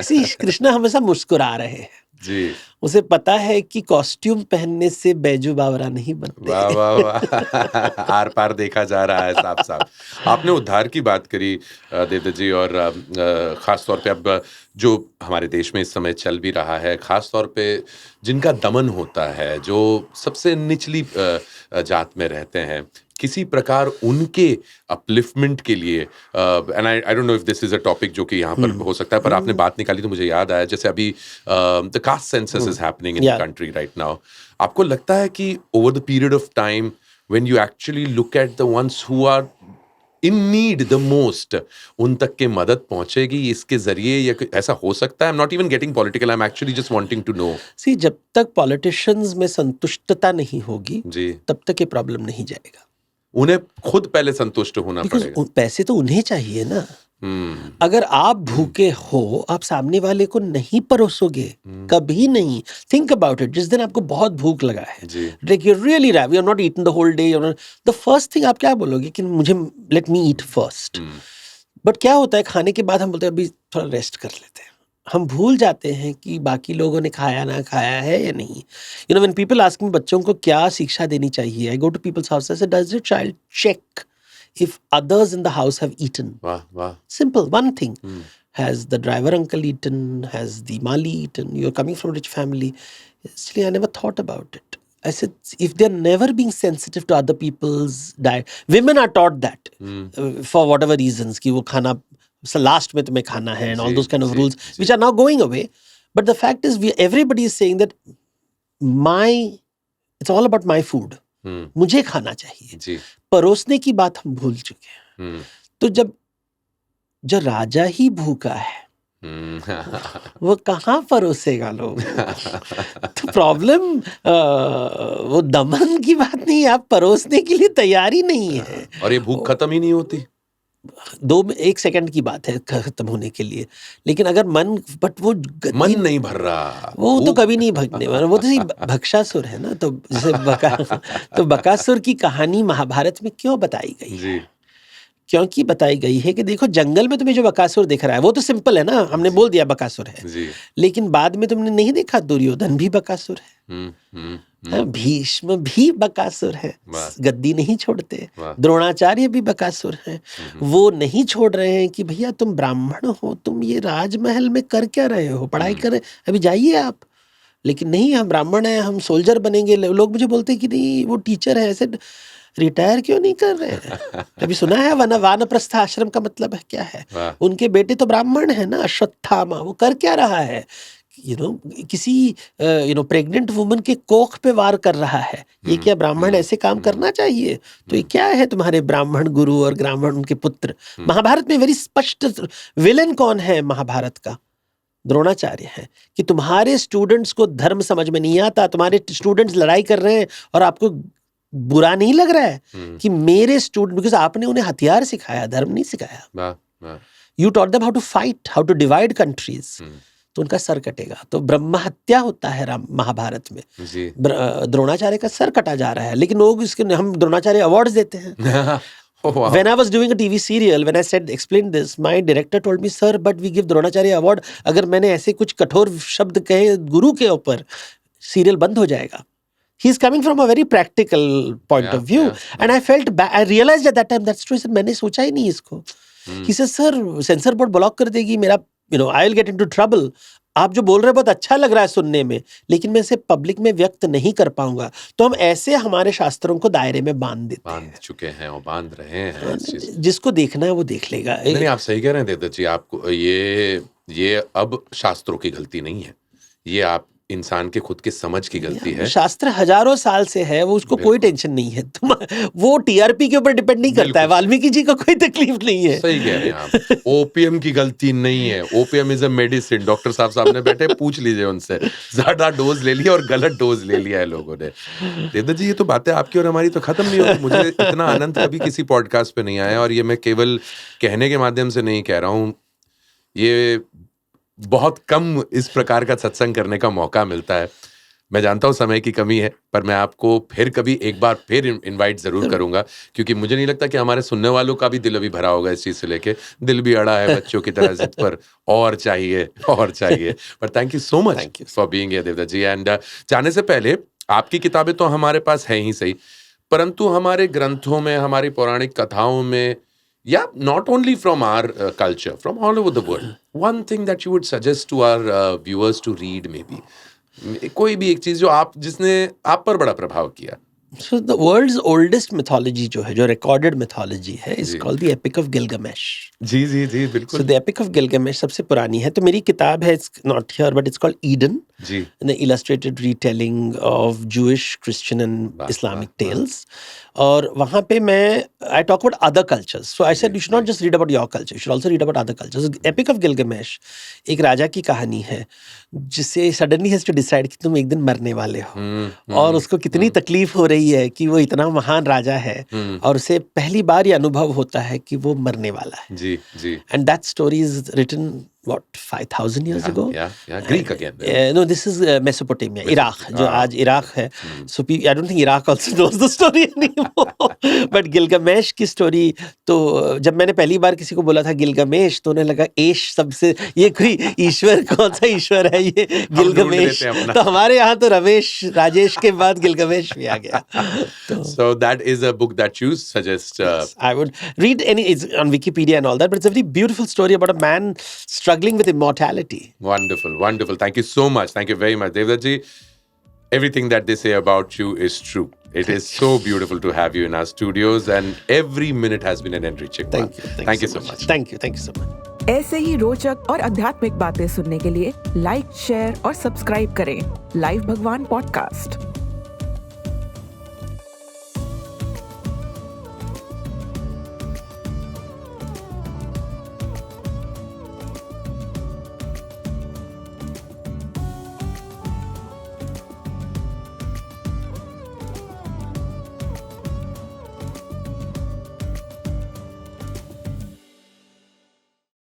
S1: सी कृष्ण हमेशा मुस्कुरा रहे हैं
S2: जी।
S1: उसे पता है कि कॉस्ट्यूम पहनने से बैजू बावरा नहीं बनते।
S2: वाह वाह वाह आर पार देखा जा रहा है साफ साफ। आपने उद्धार की बात करी देवदत्त जी, और खास तौर पे अब जो हमारे देश में इस समय चल भी रहा है, खास तौर पे जिनका दमन होता है, जो सबसे निचली जात में रहते हैं, किसी प्रकार उनके अपलिफ्टमेंट के लिए, and I don't know if this is a topic जो कि यहाँ पर हो सकता है, पर आपने बात निकाली तो मुझे याद आया, जैसे अभी the caste census is happening in the country right now. आपको लगता है कि over the period of time when you actually look at the ones who are in need the most, उन तक के मदद पहुंचेगी इसके जरिए, या ऐसा हो सकता है? I am not even getting political, I am actually just wanting to know.
S1: See जब तक पॉलिटिशियंस में संतुष्टता नहीं होगी
S2: जी,
S1: तब तक ये प्रॉब्लम नहीं जाएगा।
S2: उन्हें खुद पहले संतुष्ट होना पड़ेगा।
S1: पैसे तो उन्हें चाहिए ना। अगर आप भूखे हो, आप सामने वाले को नहीं परोसोगे, कभी नहीं। थिंक अबाउट इट, जिस दिन आपको बहुत भूख लगा है, like you really rave, you are not eaten the whole day, the first thing आप क्या बोलोगे कि मुझे let me eat first. But क्या होता है, खाने के बाद हम बोलते हैं अभी थोड़ा रेस्ट कर लेते हैं। हम भूल जाते हैं कि बाकी लोगों ने खाया ना खाया है या नहीं। You know when people ask me बच्चों को क्या शिक्षा देनी चाहिए, I go to people's house, I say does your child check if others in the house have eaten?
S2: Wow.
S1: Simple, one thing. Has the driver uncle eaten? Has the mali eaten? You're coming from a rich family. Actually, I never thought about it. I said, if they're never being sensitive to other people's diet, women are taught that for whatever reasons, कि वो खाना last में तुम्हें खाना है, and all those kind of rules, which are now going away. But the fact is, everybody is saying that it's all about my food. मुझे खाना चाहिए। परोसने की बात हम भूल चुके हैं। तो जब जो राजा ही भूखा है वो कहाँ परोसेगा लोग? तो प्रॉब्लम वो दमन की बात नहीं, आप परोसने के लिए तैयारी नहीं है,
S2: और ये भूख खत्म ही नहीं होती।
S1: 1 सेकंड की बात है खत्म होने के लिए, लेकिन अगर बट वो
S2: मन नहीं भर रहा,
S1: वो तो कभी नहीं भगने वाला। वो तो भक्षासुर है ना। तो जैसे तो बकासुर की कहानी महाभारत में क्यों बताई गई है? क्योंकि बताई गई है कि देखो, जंगल में तुम्हें जो बकासुर दिख रहा है वो तो सिंपल है ना, हमने बोल दिया बकासुर है, लेकिन बाद में तुमने नहीं देखा दुर्योधन भी बकासुर है, भीष्म भी बकासुर है, गद्दी नहीं छोड़ते, द्रोणाचार्य भी बकासुर हैं। वो नहीं छोड़ रहे हैं कि भैया तुम ब्राह्मण हो, तुम ये राजमहल में कर क्या रहे हो, पढ़ाई कर, अभी जाइए आप। लेकिन नहीं, हम ब्राह्मण हैं, हम सोल्जर बनेंगे। लोग मुझे बोलते हैं कि नहीं वो टीचर है, ऐसे रिटायर क्यों नहीं कर रहे हैं? अभी सुना है वानप्रस्थ आश्रम का मतलब है क्या है? उनके बेटे तो ब्राह्मण है ना, अश्वत्थामा, वो कर क्या रहा है? किसी प्रेग्नेंट वुमन के कोख पे वार कर रहा है। ये क्या ब्राह्मण ऐसे काम करना चाहिए? तो ये क्या है तुम्हारे ब्राह्मण गुरु और ब्राह्मण उनके पुत्र? महाभारत में वेरी स्पष्ट विलेन कौन है महाभारत का? द्रोणाचार्य है। कि तुम्हारे स्टूडेंट्स को धर्म समझ में नहीं आता, तुम्हारे स्टूडेंट्स लड़ाई कर रहे हैं और आपको बुरा नहीं लग रहा है कि मेरे स्टूडेंट, बिकॉज आपने उन्हें हथियार सिखाया, धर्म नहीं सिखाया। You taught them how to fight, how to divide countries, तो उनका सर कटेगा। तो ब्रह्म हत्या होता है महाभारत में, द्रोणाचार्य का सर कटा जा रहा है, लेकिन लोग इसके हम द्रोणाचार्य अवार्ड्स देते हैं। When I was doing a TV serial, when I explained this, my director told me, sir, but we give Dronacharya award. अगर मैंने ऐसे कुछ कठोर शब्द कहे गुरु के ऊपर, सीरियल बंद हो जाएगा। He is coming from a very practical point of view, and I felt bad. I realized at that time that's true. मैंने सोचा ही नहीं इसको। He says, sir, sensor board block कर देगी मेरा, I will get into trouble. आप जो बोल रहे हैं बहुत अच्छा लग रहा है सुनने में, लेकिन मैं इसे पब्लिक में व्यक्त नहीं कर पाऊंगा। तो हम ऐसे हमारे शास्त्रों को दायरे में बांध
S2: चुके हैं और बांध रहे हैं।
S1: जिसको देखना है वो देख लेगा।
S2: नहीं, आप सही कह रहे हैं देवदत्त जी। आपको ये अब शास्त्रों की गलती नहीं है, ये आप इंसान के खुद के समझ की गलती है।
S1: शास्त्र हजारों साल से है, वो उसको कोई टेंशन नहीं है। वो टीआरपी के ऊपर डिपेंड नहीं करता है। वाल्मीकि जी को कोई तकलीफ नहीं है।
S2: सही कह रहे हैं आप। ओपीएम की गलती नहीं है। OPM is a medicine. Doctor साहब सामने बैठे, पूछ लीजिए उनसे। ज्यादा डोज ले लिया और गलत डोज ले लिया है लोगों ने। देवदत्त जी, ये तो बातें आपकी और हमारी तो खत्म नहीं होती। मुझे इतना आनंद कभी किसी पॉडकास्ट पे नहीं आया, और ये मैं केवल कहने के माध्यम से नहीं कह रहा हूँ। ये बहुत कम इस प्रकार का सत्संग करने का मौका मिलता है। मैं जानता हूँ समय की कमी है, पर मैं आपको फिर कभी एक बार फिर इनवाइट जरूर करूंगा, क्योंकि मुझे नहीं लगता कि हमारे सुनने वालों का भी दिल अभी भरा होगा इस चीज से लेके। दिल भी अड़ा है बच्चों की तरह जिद पर, और चाहिए और चाहिए। पर thank you so much for being here Devdutt ji. And जाने से पहले, आपकी किताबें तो हमारे पास हैं ही सही, परंतु हमारे ग्रंथों में, हमारी पौराणिक कथाओं में, या not only from our culture, from all over the world, one thing that you would suggest to our viewers to read maybe, कोई भी एक चीज जो जिसने आप पर बड़ा प्रभाव किया।
S1: So the world's oldest mythology जो है, जो recorded mythology है, is
S2: ji.
S1: called the Epic of Gilgamesh.
S2: जी जी जी बिल्कुल।
S1: So the Epic of Gilgamesh सबसे पुरानी है। तो मेरी किताब है, it's not here but it's called Eden,
S2: ji.
S1: the illustrated retelling of Jewish, Christian and Islamic tales. और वहाँ पे मैं I talk about other cultures. So I said you should not just read about your culture, you should also read about other cultures. Epic of Gilgamesh एक राजा की कहानी है जिसे suddenly has to decide कि तुम एक दिन मरने वाले हो, और उसको कितनी तकलीफ हो रही है कि वो इतना महान राजा है और उसे पहली बार ये अनुभव होता है कि वो मरने वाला है।
S2: जी जी।
S1: And that story is written what 5,000 years ago?
S2: Yeah, Greek again.
S1: No, this is Mesopotamia, Iraq, जो आज इराक है। So I don't think Iraq also knows the story anymore. But Gilgamesh की story, तो जब मैंने पहली बार किसी को बोला था गिलगमेश, तो उन्हें लगा एश सबसे, ये कोई ईश्वर, कौन सा ईश्वर है ये गिलगमेश? तो हमारे यहाँ तो रमेश राजेश के बाद गिलगमेश भी आ गया।
S2: So that is a book that you suggest.
S1: Yes, I would read it's on Wikipedia and all that, but it's a very beautiful story about a man struggling with immortality.
S2: Wonderful, wonderful. Thank you so much. Thank you very much, Devdutt ji. Everything that they say about you is true. It is so beautiful to have you in our studios, and every minute has been an enriching one.
S1: Thank you so much. Thank you so much.
S3: ऐसे ही रोचक और आध्यात्मिक बातें सुनने के लिए like, share और subscribe करें लाइव भगवान पॉडकास्ट।